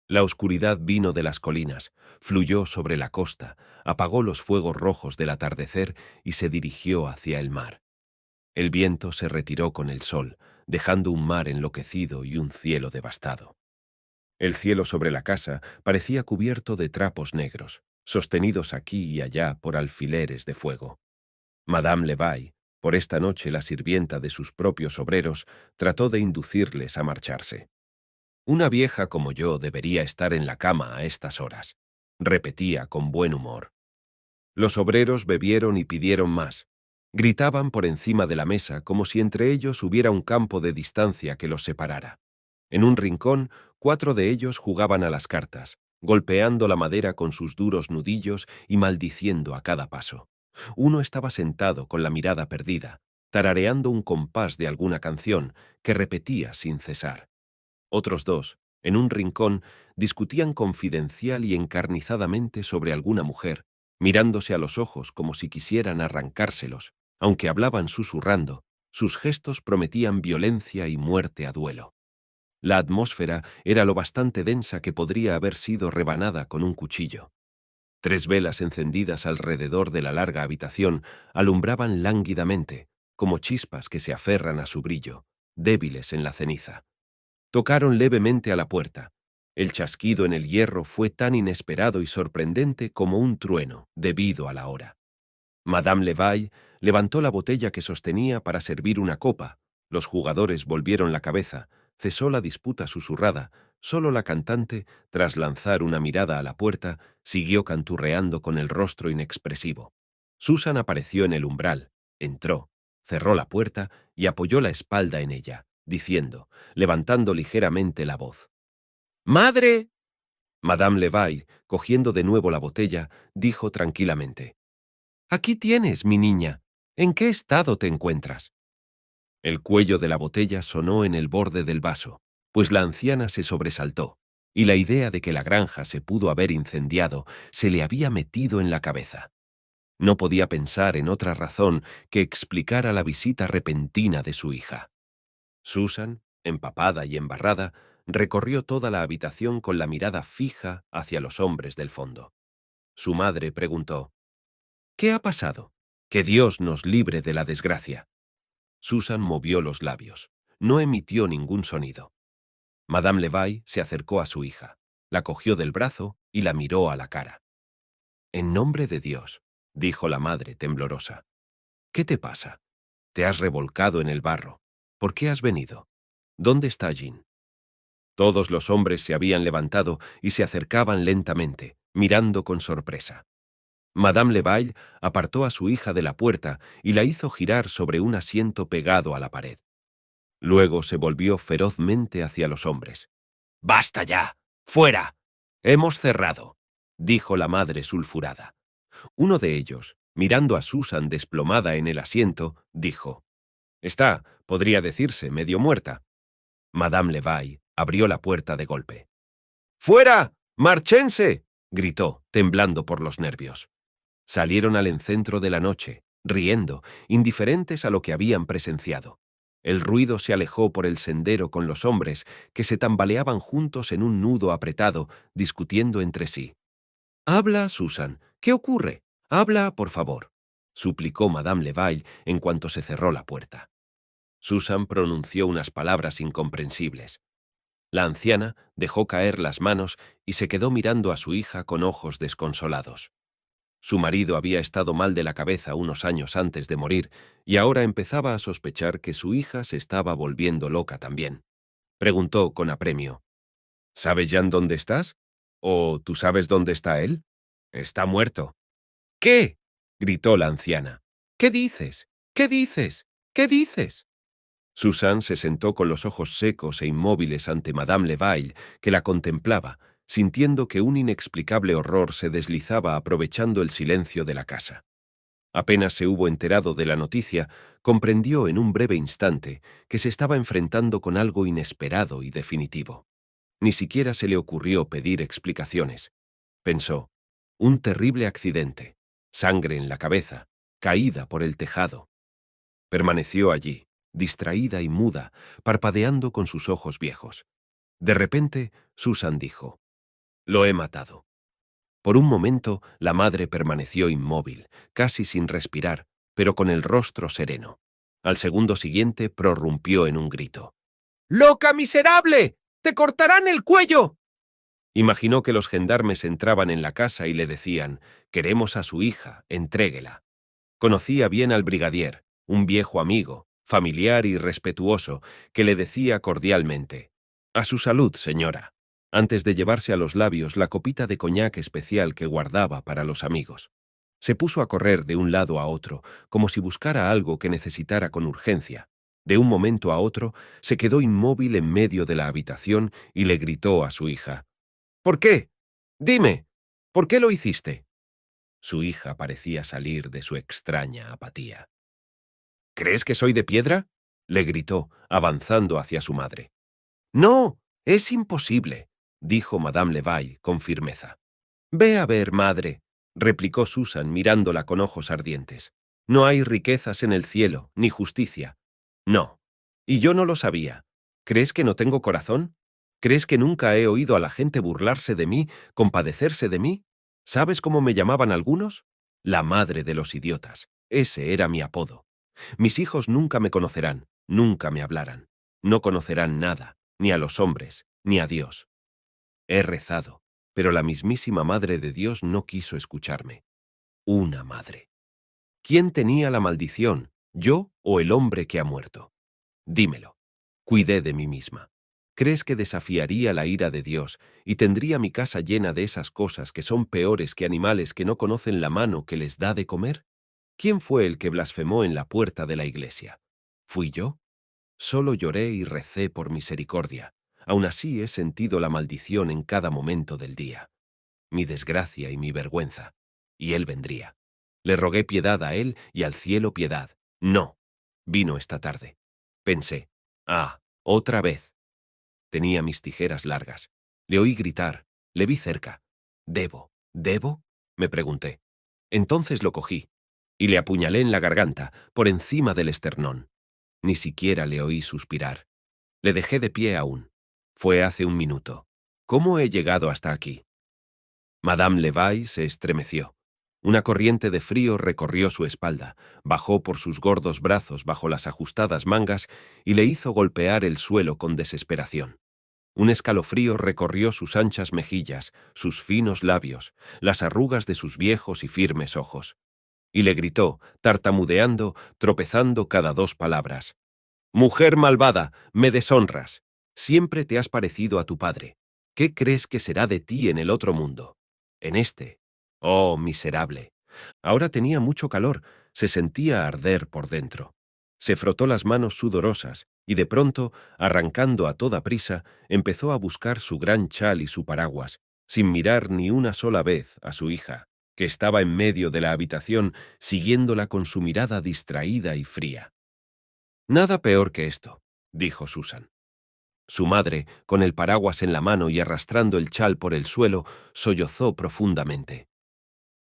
La oscuridad vino de las colinas, fluyó sobre la costa, apagó los fuegos rojos del atardecer y se dirigió hacia el mar. El viento se retiró con el sol, dejando un mar enloquecido y un cielo devastado. El cielo sobre la casa parecía cubierto de trapos negros, sostenidos aquí y allá por alfileres de fuego. Madame Levaille, por esta noche la sirvienta de sus propios obreros, trató de inducirles a marcharse. «Una vieja como yo debería estar en la cama a estas horas», repetía con buen humor. Los obreros bebieron y pidieron más. Gritaban por encima de la mesa como si entre ellos hubiera un campo de distancia que los separara. En un rincón, 4 de ellos jugaban a las cartas, golpeando la madera con sus duros nudillos y maldiciendo a cada paso. Uno estaba sentado con la mirada perdida, tarareando un compás de alguna canción que repetía sin cesar. Otros 2, en un rincón, discutían confidencial y encarnizadamente sobre alguna mujer, mirándose a los ojos como si quisieran arrancárselos, aunque hablaban susurrando, Sus gestos prometían violencia y muerte a duelo. La atmósfera era lo bastante densa que podría haber sido rebanada con un cuchillo. 3 velas encendidas alrededor de la larga habitación alumbraban lánguidamente, como chispas que se aferran a su brillo, débiles en la ceniza. Tocaron levemente a la puerta. El chasquido en el hierro fue tan inesperado y sorprendente como un trueno, debido a la hora. Madame Levaille levantó la botella que sostenía para servir una copa. Los jugadores volvieron la cabeza. Cesó la disputa susurrada. Solo la cantante, tras lanzar una mirada a la puerta, siguió canturreando con el rostro inexpresivo. Susan apareció en el umbral, entró, cerró la puerta y apoyó la espalda en ella, diciendo, levantando ligeramente la voz: «¡Madre!». Madame Levaille, cogiendo de nuevo la botella, dijo tranquilamente: «Aquí tienes, mi niña. ¿En qué estado te encuentras?». El cuello de la botella sonó en el borde del vaso, pues la anciana se sobresaltó, y la idea de que la granja se pudo haber incendiado se le había metido en la cabeza. No podía pensar en otra razón que explicara la visita repentina de su hija. Susan, empapada y embarrada, recorrió toda la habitación con la mirada fija hacia los hombres del fondo. Su madre preguntó: «¿Qué ha pasado? Que Dios nos libre de la desgracia». Susan movió los labios. No emitió ningún sonido. Madame Levaille se acercó a su hija, la cogió del brazo y la miró a la cara. «En nombre de Dios», dijo la madre temblorosa. «¿Qué te pasa? Te has revolcado en el barro. ¿Por qué has venido? ¿Dónde está Jean?». Todos los hombres se habían levantado y se acercaban lentamente, mirando con sorpresa. Madame Levaille apartó a su hija de la puerta y la hizo girar sobre un asiento pegado a la pared. Luego se volvió ferozmente hacia los hombres. «¡Basta ya! ¡Fuera! Hemos cerrado», dijo la madre sulfurada. Uno de ellos, mirando a Susan desplomada en el asiento, dijo: «Está, podría decirse, medio muerta». Madame Levaille abrió la puerta de golpe. «¡Fuera! ¡Márchense!», gritó, temblando por los nervios. Salieron al encentro de la noche, riendo, indiferentes a lo que habían presenciado. El ruido se alejó por el sendero con los hombres, que se tambaleaban juntos en un nudo apretado, discutiendo entre sí. «Habla, Susan. ¿Qué ocurre? Habla, por favor», suplicó Madame Levaille en cuanto se cerró la puerta. Susan pronunció unas palabras incomprensibles. La anciana dejó caer las manos y se quedó mirando a su hija con ojos desconsolados. Su marido había estado mal de la cabeza unos años antes de morir y ahora empezaba a sospechar que su hija se estaba volviendo loca también. Preguntó con apremio: «¿Sabes ya dónde estás? ¿O tú sabes dónde está él? Está muerto». «¿Qué?», gritó la anciana. «¿Qué dices? ¿Qué dices? ¿Qué dices?». Susan se sentó con los ojos secos e inmóviles ante Madame Levaille, que la contemplaba, sintiendo que un inexplicable horror se deslizaba aprovechando el silencio de la casa. Apenas se hubo enterado de la noticia, comprendió en un breve instante que se estaba enfrentando con algo inesperado y definitivo. Ni siquiera se le ocurrió pedir explicaciones. Pensó: un terrible accidente, sangre en la cabeza, caída por el tejado. Permaneció allí, distraída y muda, parpadeando con sus ojos viejos. De repente, Susan dijo: «Lo he matado». Por un momento, la madre permaneció inmóvil, casi sin respirar, pero con el rostro sereno. Al segundo siguiente, prorrumpió en un grito: «¡Loca miserable! ¡Te cortarán el cuello!». Imaginó que los gendarmes entraban en la casa y le decían: «Queremos a su hija, entréguela». Conocía bien al brigadier, un viejo amigo, familiar y respetuoso, que le decía cordialmente: «A su salud, señora», antes de llevarse a los labios la copita de coñac especial que guardaba para los amigos. Se puso a correr de un lado a otro, como si buscara algo que necesitara con urgencia. De un momento a otro, se quedó inmóvil en medio de la habitación y le gritó a su hija: «¿Por qué? Dime, ¿por qué lo hiciste?». Su hija parecía salir de su extraña apatía. «¿Crees que soy de piedra?», le gritó, avanzando hacia su madre. «No, es imposible», dijo Madame Levaille con firmeza. «Ve a ver, madre», replicó Susan mirándola con ojos ardientes. «No hay riquezas en el cielo, ni justicia. No. Y yo no lo sabía. ¿Crees que no tengo corazón? ¿Crees que nunca he oído a la gente burlarse de mí, compadecerse de mí? ¿Sabes cómo me llamaban algunos? La madre de los idiotas. Ese era mi apodo. Mis hijos nunca me conocerán, nunca me hablarán. No conocerán nada, ni a los hombres, ni a Dios. He rezado, pero la mismísima Madre de Dios no quiso escucharme. Una madre. ¿Quién tenía la maldición, yo o el hombre que ha muerto? Dímelo. Cuidé de mí misma. ¿Crees que desafiaría la ira de Dios y tendría mi casa llena de esas cosas que son peores que animales que no conocen la mano que les da de comer? ¿Quién fue el que blasfemó en la puerta de la iglesia? ¿Fui yo? Solo lloré y recé por misericordia. Aún así he sentido la maldición en cada momento del día, mi desgracia y mi vergüenza. Y él vendría. Le rogué piedad a él y al cielo piedad. No. Vino esta tarde. Pensé, otra vez. Tenía mis tijeras largas. Le oí gritar. Le vi cerca. ¿Debo? Me pregunté. Entonces lo cogí y le apuñalé en la garganta, por encima del esternón. Ni siquiera le oí suspirar. Le dejé de pie aún. Fue hace un minuto. ¿Cómo he llegado hasta aquí? Madame Levi se estremeció. Una corriente de frío recorrió su espalda, bajó por sus gordos brazos bajo las ajustadas mangas y le hizo golpear el suelo con desesperación. Un escalofrío recorrió sus anchas mejillas, sus finos labios, las arrugas de sus viejos y firmes ojos. Y le gritó, tartamudeando, tropezando cada dos palabras. «Mujer malvada, me deshonras. Siempre te has parecido a tu padre. ¿Qué crees que será de ti en el otro mundo? En este. Oh, miserable». Ahora tenía mucho calor, se sentía arder por dentro. Se frotó las manos sudorosas y de pronto, arrancando a toda prisa, empezó a buscar su gran chal y su paraguas, sin mirar ni una sola vez a su hija, que estaba en medio de la habitación, siguiéndola con su mirada distraída y fría. «Nada peor que esto», dijo Susan. Su madre, con el paraguas en la mano y arrastrando el chal por el suelo, sollozó profundamente.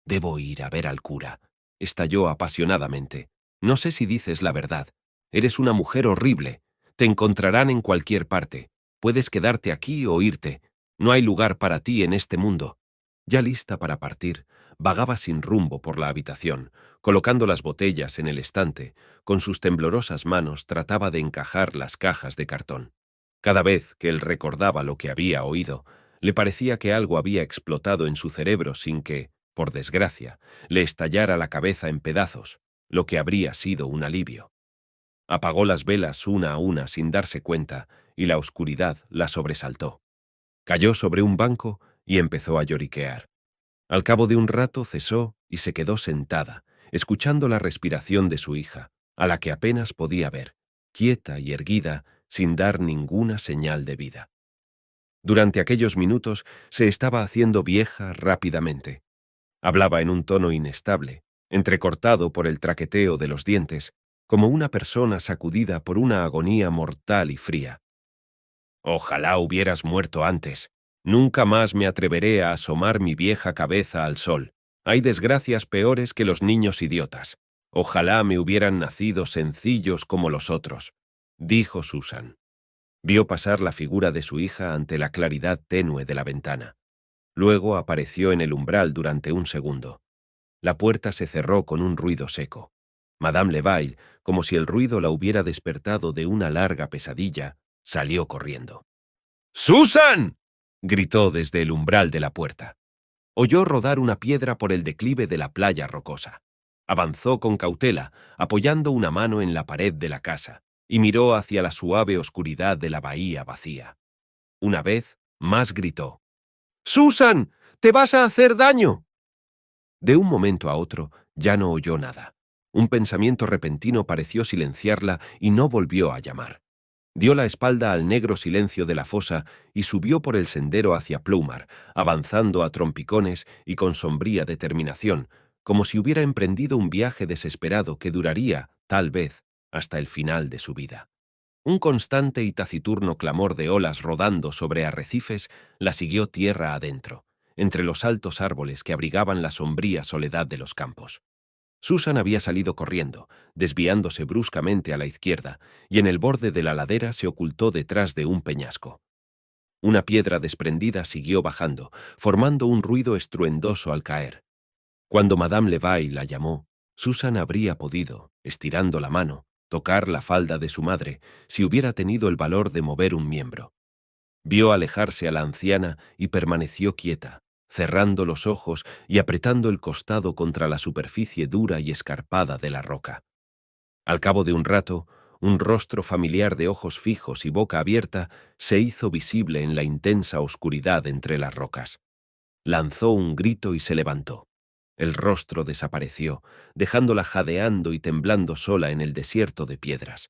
«Debo ir a ver al cura», estalló apasionadamente. «No sé si dices la verdad. Eres una mujer horrible. Te encontrarán en cualquier parte. Puedes quedarte aquí o irte. No hay lugar para ti en este mundo». Ya lista para partir, vagaba sin rumbo por la habitación, colocando las botellas en el estante. Con sus temblorosas manos trataba de encajar las cajas de cartón. Cada vez que él recordaba lo que había oído, le parecía que algo había explotado en su cerebro sin que, por desgracia, le estallara la cabeza en pedazos, lo que habría sido un alivio. Apagó las velas una a una sin darse cuenta y la oscuridad la sobresaltó. Cayó sobre un banco y empezó a lloriquear. Al cabo de un rato cesó y se quedó sentada, escuchando la respiración de su hija, a la que apenas podía ver, quieta y erguida, sin dar ninguna señal de vida. Durante aquellos minutos se estaba haciendo vieja rápidamente. Hablaba en un tono inestable, entrecortado por el traqueteo de los dientes, como una persona sacudida por una agonía mortal y fría. «Ojalá hubieras muerto antes. Nunca más me atreveré a asomar mi vieja cabeza al sol. Hay desgracias peores que los niños idiotas. Ojalá me hubieran nacido sencillos como los otros», dijo Susan. Vio pasar la figura de su hija ante la claridad tenue de la ventana. Luego apareció en el umbral durante un segundo. La puerta se cerró con un ruido seco. Madame Levaille, como si el ruido la hubiera despertado de una larga pesadilla, salió corriendo. «¡Susan!», gritó desde el umbral de la puerta. Oyó rodar una piedra por el declive de la playa rocosa. Avanzó con cautela, apoyando una mano en la pared de la casa, y miró hacia la suave oscuridad de la bahía vacía. Una vez más gritó. «¡Susan! ¡Te vas a hacer daño!». De un momento a otro ya no oyó nada. Un pensamiento repentino pareció silenciarla y no volvió a llamar. Dio la espalda al negro silencio de la fosa y subió por el sendero hacia Ploumar, avanzando a trompicones y con sombría determinación, como si hubiera emprendido un viaje desesperado que duraría, tal vez, hasta el final de su vida. Un constante y taciturno clamor de olas rodando sobre arrecifes la siguió tierra adentro, entre los altos árboles que abrigaban la sombría soledad de los campos. Susan había salido corriendo, desviándose bruscamente a la izquierda, y en el borde de la ladera se ocultó detrás de un peñasco. Una piedra desprendida siguió bajando, formando un ruido estruendoso al caer. Cuando Madame Levi la llamó, Susan habría podido, estirando la mano, tocar la falda de su madre, si hubiera tenido el valor de mover un miembro. Vio alejarse a la anciana y permaneció quieta, cerrando los ojos y apretando el costado contra la superficie dura y escarpada de la roca. Al cabo de un rato, un rostro familiar de ojos fijos y boca abierta se hizo visible en la intensa oscuridad entre las rocas. Lanzó un grito y se levantó. El rostro desapareció, dejándola jadeando y temblando sola en el desierto de piedras.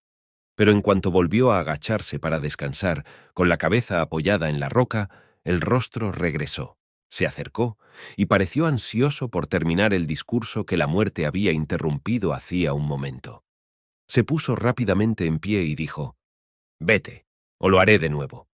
Pero en cuanto volvió a agacharse para descansar, con la cabeza apoyada en la roca, el rostro regresó, se acercó y pareció ansioso por terminar el discurso que la muerte había interrumpido hacía un momento. Se puso rápidamente en pie y dijo: «Vete, o lo haré de nuevo».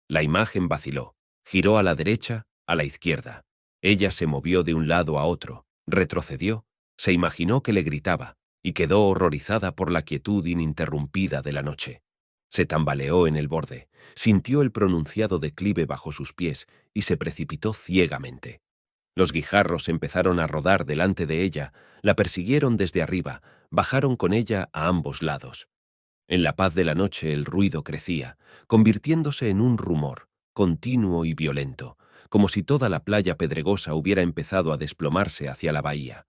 La imagen vaciló, giró a la derecha, a la izquierda. Ella se movió de un lado a otro, retrocedió, se imaginó que le gritaba, y quedó horrorizada por la quietud ininterrumpida de la noche. Se tambaleó en el borde, sintió el pronunciado declive bajo sus pies y se precipitó ciegamente. Los guijarros empezaron a rodar delante de ella, la persiguieron desde arriba, bajaron con ella a ambos lados. En la paz de la noche el ruido crecía, convirtiéndose en un rumor, continuo y violento, como si toda la playa pedregosa hubiera empezado a desplomarse hacia la bahía.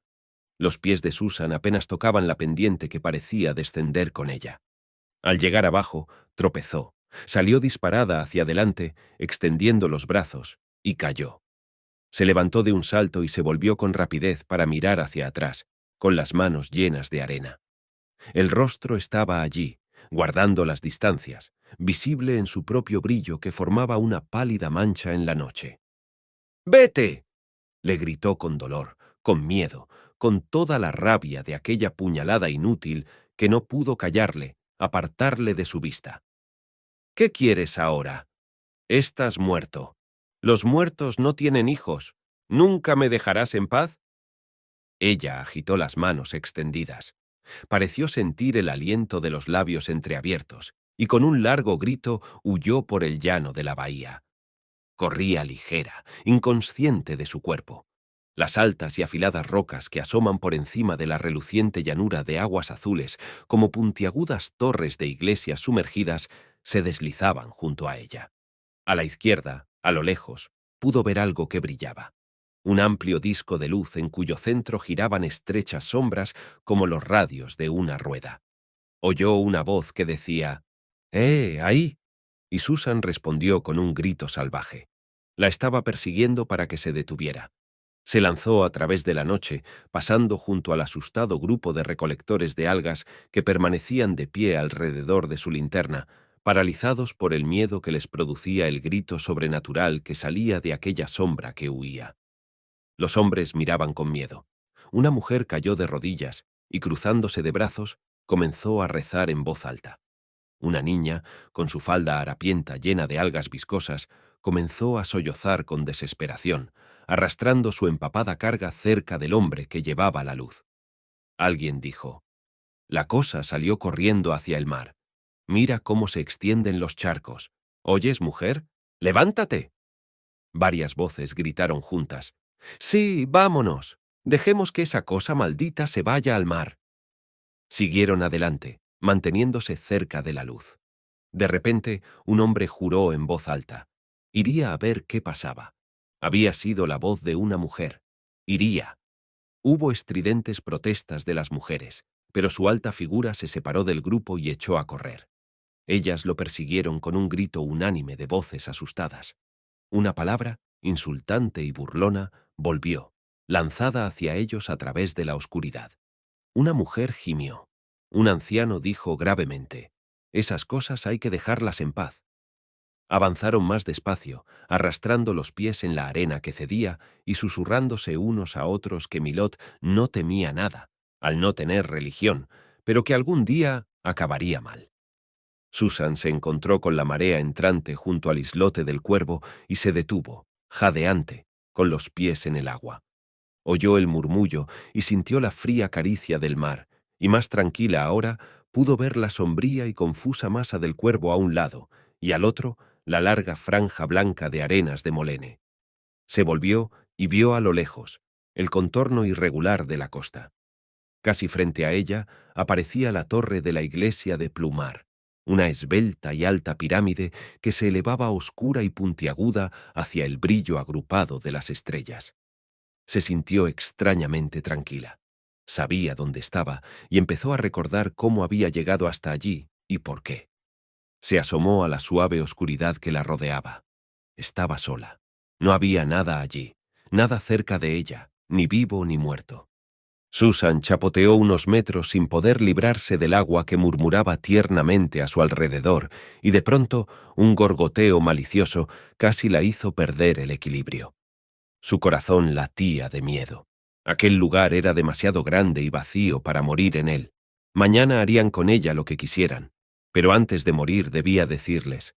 Los pies de Susan apenas tocaban la pendiente que parecía descender con ella. Al llegar abajo, tropezó, salió disparada hacia adelante, extendiendo los brazos, y cayó. Se levantó de un salto y se volvió con rapidez para mirar hacia atrás, con las manos llenas de arena. El rostro estaba allí, guardando las distancias, visible en su propio brillo que formaba una pálida mancha en la noche. «¡Vete!», le gritó con dolor, con miedo, con toda la rabia de aquella puñalada inútil que no pudo callarle, apartarle de su vista. «¿Qué quieres ahora? Estás muerto. Los muertos no tienen hijos. ¿Nunca me dejarás en paz?». Ella agitó las manos extendidas. Pareció sentir el aliento de los labios entreabiertos, y con un largo grito huyó por el llano de la bahía. Corría ligera, inconsciente de su cuerpo. Las altas y afiladas rocas que asoman por encima de la reluciente llanura de aguas azules, como puntiagudas torres de iglesias sumergidas, se deslizaban junto a ella. A la izquierda, a lo lejos, pudo ver algo que brillaba. Un amplio disco de luz en cuyo centro giraban estrechas sombras como los radios de una rueda. Oyó una voz que decía: «¡Ahí!», y Susan respondió con un grito salvaje. La estaba persiguiendo para que se detuviera. Se lanzó a través de la noche, pasando junto al asustado grupo de recolectores de algas que permanecían de pie alrededor de su linterna, paralizados por el miedo que les producía el grito sobrenatural que salía de aquella sombra que huía. Los hombres miraban con miedo. Una mujer cayó de rodillas y, cruzándose de brazos, comenzó a rezar en voz alta. Una niña, con su falda harapienta llena de algas viscosas, comenzó a sollozar con desesperación, arrastrando su empapada carga cerca del hombre que llevaba la luz. Alguien dijo: «La cosa salió corriendo hacia el mar. Mira cómo se extienden los charcos. ¿Oyes, mujer? ¡Levántate!». Varias voces gritaron juntas: «Sí, vámonos. Dejemos que esa cosa maldita se vaya al mar». Siguieron adelante, manteniéndose cerca de la luz. De repente, un hombre juró en voz alta: iría a ver qué pasaba. Había sido la voz de una mujer. Iría. Hubo estridentes protestas de las mujeres, pero su alta figura se separó del grupo y echó a correr. Ellas lo persiguieron con un grito unánime de voces asustadas. Una palabra, insultante y burlona, volvió, lanzada hacia ellos a través de la oscuridad. Una mujer gimió. Un anciano dijo gravemente: «Esas cosas hay que dejarlas en paz». Avanzaron más despacio, arrastrando los pies en la arena que cedía y susurrándose unos a otros que Milord no temía nada, al no tener religión, pero que algún día acabaría mal. Susan se encontró con la marea entrante junto al islote del Cuervo y se detuvo, jadeante, con los pies en el agua. Oyó el murmullo y sintió la fría caricia del mar, y más tranquila ahora pudo ver la sombría y confusa masa del cuervo a un lado, y al otro la larga franja blanca de arenas de Molene. Se volvió y vio a lo lejos el contorno irregular de la costa. Casi frente a ella aparecía la torre de la iglesia de Plumar, una esbelta y alta pirámide que se elevaba oscura y puntiaguda hacia el brillo agrupado de las estrellas. Se sintió extrañamente tranquila. Sabía dónde estaba y empezó a recordar cómo había llegado hasta allí y por qué. Se asomó a la suave oscuridad que la rodeaba. Estaba sola. No había nada allí, nada cerca de ella, ni vivo ni muerto. Susan chapoteó unos metros sin poder librarse del agua que murmuraba tiernamente a su alrededor, y de pronto un gorgoteo malicioso casi la hizo perder el equilibrio. Su corazón latía de miedo. Aquel lugar era demasiado grande y vacío para morir en él. Mañana harían con ella lo que quisieran, pero antes de morir debía decirles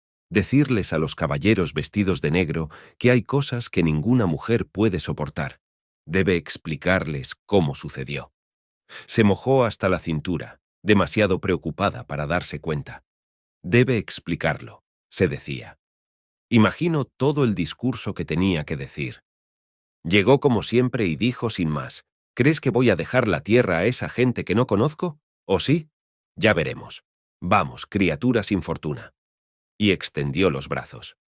a los caballeros vestidos de negro que hay cosas que ninguna mujer puede soportar. Debe explicarles cómo sucedió. Se mojó hasta la cintura, demasiado preocupada para darse cuenta. Debe explicarlo, se decía. Imagino todo el discurso que tenía que decir. Llegó como siempre y dijo sin más: ¿crees que voy a dejar la tierra a esa gente que no conozco? ¿O sí? Ya veremos. Vamos, criatura sin fortuna. Y extendió los brazos.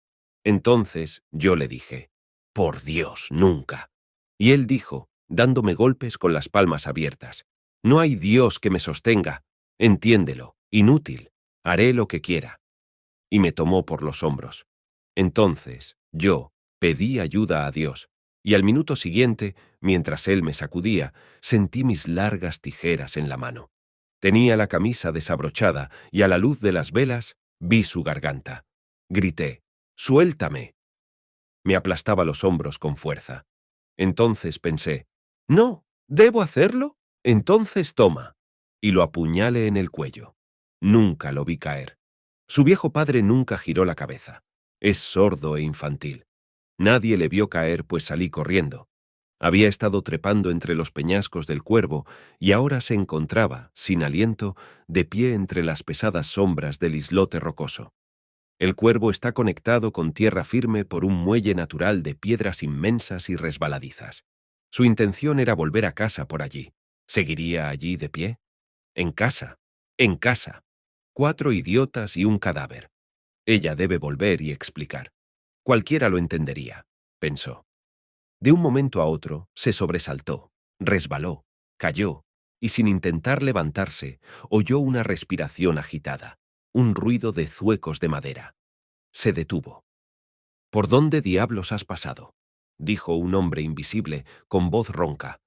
Entonces yo le dije: por Dios, nunca. Y él dijo, dándome golpes con las palmas abiertas: no hay Dios que me sostenga. Entiéndelo, inútil. Haré lo que quiera. Y me tomó por los hombros. Entonces yo pedí ayuda a Dios, y al minuto siguiente, mientras él me sacudía, sentí mis largas tijeras en la mano. Tenía la camisa desabrochada y a la luz de las velas vi su garganta. Grité: ¡suéltame! Me aplastaba los hombros con fuerza. Entonces pensé: «No, ¿debo hacerlo? Entonces toma». Y lo apuñalé en el cuello. Nunca lo vi caer. Su viejo padre nunca giró la cabeza. Es sordo e infantil. Nadie le vio caer, pues salí corriendo. Había estado trepando entre los peñascos del Cuervo y ahora se encontraba, sin aliento, de pie entre las pesadas sombras del islote rocoso. El Cuervo está conectado con tierra firme por un muelle natural de piedras inmensas y resbaladizas. Su intención era volver a casa por allí. ¿Seguiría allí de pie? En casa. En casa. 4 idiotas y un cadáver. Ella debe volver y explicar. Cualquiera lo entendería, pensó. De un momento a otro se sobresaltó, resbaló, cayó, y sin intentar levantarse, oyó una respiración agitada, un ruido de zuecos de madera. Se detuvo. «¿Por dónde diablos has pasado?», dijo un hombre invisible con voz ronca.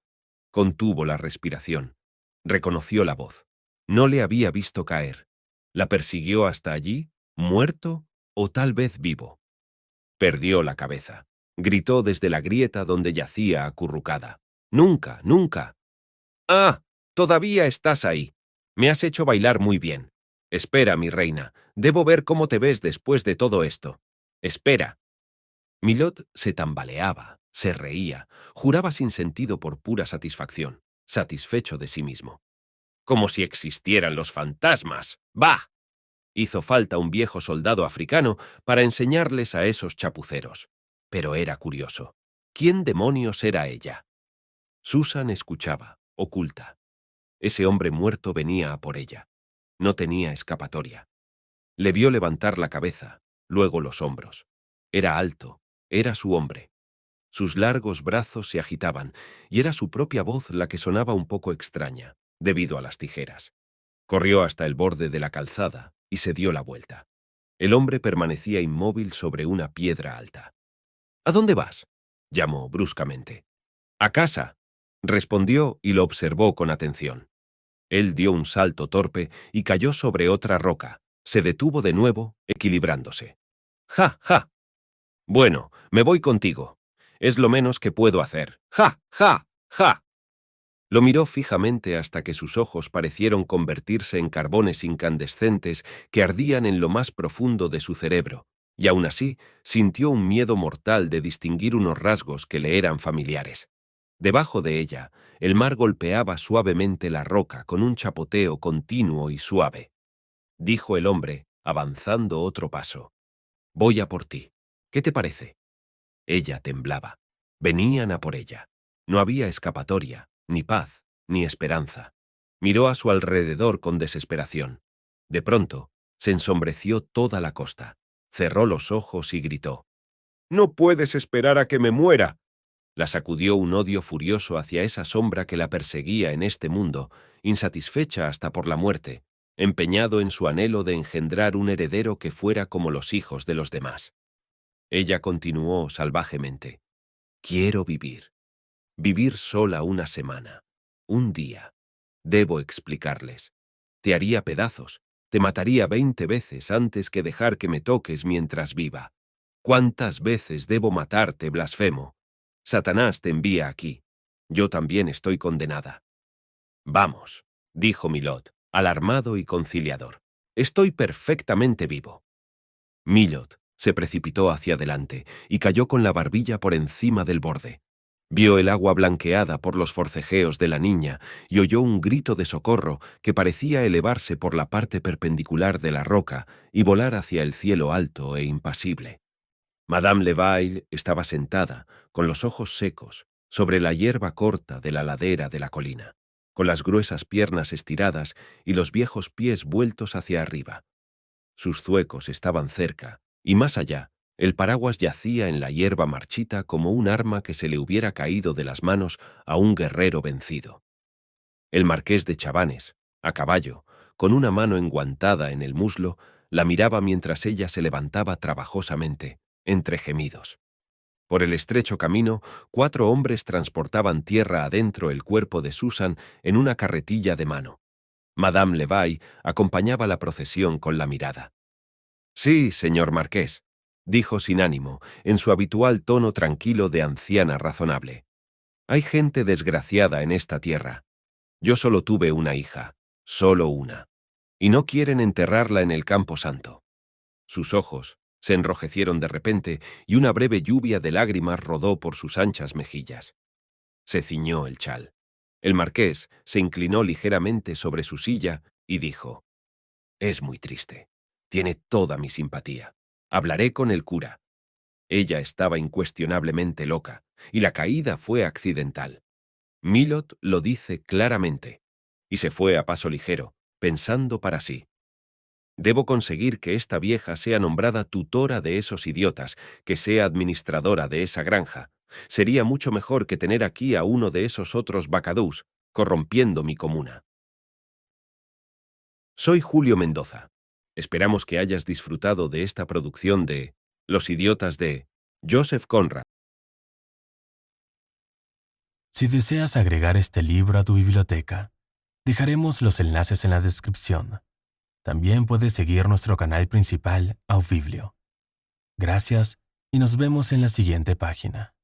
Contuvo la respiración. Reconoció la voz. No le había visto caer. ¿La persiguió hasta allí, muerto o tal vez vivo? Perdió la cabeza. Gritó desde la grieta donde yacía acurrucada: «¡Nunca, nunca!». «Ah, todavía estás ahí. Me has hecho bailar muy bien. Espera, mi reina, debo ver cómo te ves después de todo esto. Espera». Milord se tambaleaba, se reía, juraba sin sentido por pura satisfacción, satisfecho de sí mismo. «Como si existieran los fantasmas. ¡Bah!». Hizo falta un viejo soldado africano para enseñarles a esos chapuceros. Pero era curioso. ¿Quién demonios era ella? Susan escuchaba, oculta. Ese hombre muerto venía a por ella. No tenía escapatoria. Le vio levantar la cabeza, luego los hombros. Era alto, era su hombre. Sus largos brazos se agitaban, y era su propia voz la que sonaba un poco extraña, debido a las tijeras. Corrió hasta el borde de la calzada y se dio la vuelta. El hombre permanecía inmóvil sobre una piedra alta. «¿A dónde vas?», llamó bruscamente. «A casa», respondió y lo observó con atención. Él dio un salto torpe y cayó sobre otra roca. Se detuvo de nuevo, equilibrándose. «¡Ja, ja!». «Bueno, me voy contigo. Es lo menos que puedo hacer. ¡Ja, ja, ja!». Lo miró fijamente hasta que sus ojos parecieron convertirse en carbones incandescentes que ardían en lo más profundo de su cerebro, y aún así sintió un miedo mortal de distinguir unos rasgos que le eran familiares. Debajo de ella, el mar golpeaba suavemente la roca con un chapoteo continuo y suave. Dijo el hombre, avanzando otro paso. «Voy a por ti. ¿Qué te parece?» Ella temblaba. Venían a por ella. No había escapatoria, ni paz, ni esperanza. Miró a su alrededor con desesperación. De pronto, se ensombreció toda la costa. Cerró los ojos y gritó. «¡No puedes esperar a que me muera!» La sacudió un odio furioso hacia esa sombra que la perseguía en este mundo, insatisfecha hasta por la muerte, empeñado en su anhelo de engendrar un heredero que fuera como los hijos de los demás. Ella continuó salvajemente. «Quiero vivir. Vivir sola una semana. Un día. Debo explicarles. Te haría pedazos. Te mataría 20 veces antes que dejar que me toques mientras viva. ¿Cuántas veces debo matarte, blasfemo? Satanás te envía aquí. Yo también estoy condenada». «Vamos», dijo Milord, alarmado y conciliador. «Estoy perfectamente vivo». Milord se precipitó hacia adelante y cayó con la barbilla por encima del borde. Vio el agua blanqueada por los forcejeos de la niña y oyó un grito de socorro que parecía elevarse por la parte perpendicular de la roca y volar hacia el cielo alto e impasible. Madame Levaille estaba sentada, con los ojos secos, sobre la hierba corta de la ladera de la colina, con las gruesas piernas estiradas y los viejos pies vueltos hacia arriba. Sus zuecos estaban cerca, y más allá, el paraguas yacía en la hierba marchita como un arma que se le hubiera caído de las manos a un guerrero vencido. El marqués de Chabannes, a caballo, con una mano enguantada en el muslo, la miraba mientras ella se levantaba trabajosamente, entre gemidos. Por el estrecho camino, 4 hombres transportaban tierra adentro el cuerpo de Susan en una carretilla de mano. Madame Levaille acompañaba la procesión con la mirada. «Sí, señor marqués», dijo sin ánimo, en su habitual tono tranquilo de anciana razonable. «Hay gente desgraciada en esta tierra. Yo solo tuve una hija, solo una, y no quieren enterrarla en el campo santo». Sus ojos se enrojecieron de repente y una breve lluvia de lágrimas rodó por sus anchas mejillas. Se ciñó el chal. El marqués se inclinó ligeramente sobre su silla y dijo: «Es muy triste. Tiene toda mi simpatía. Hablaré con el cura». Ella estaba incuestionablemente loca, y la caída fue accidental. Milord lo dice claramente. Y se fue a paso ligero, pensando para sí: «Debo conseguir que esta vieja sea nombrada tutora de esos idiotas, que sea administradora de esa granja. Sería mucho mejor que tener aquí a uno de esos otros vacadús, corrompiendo mi comuna». Soy Julio Mendoza. Esperamos que hayas disfrutado de esta producción de Los idiotas de Joseph Conrad. Si deseas agregar este libro a tu biblioteca, dejaremos los enlaces en la descripción. También puedes seguir nuestro canal principal, Auviblio. Gracias y nos vemos en la siguiente página.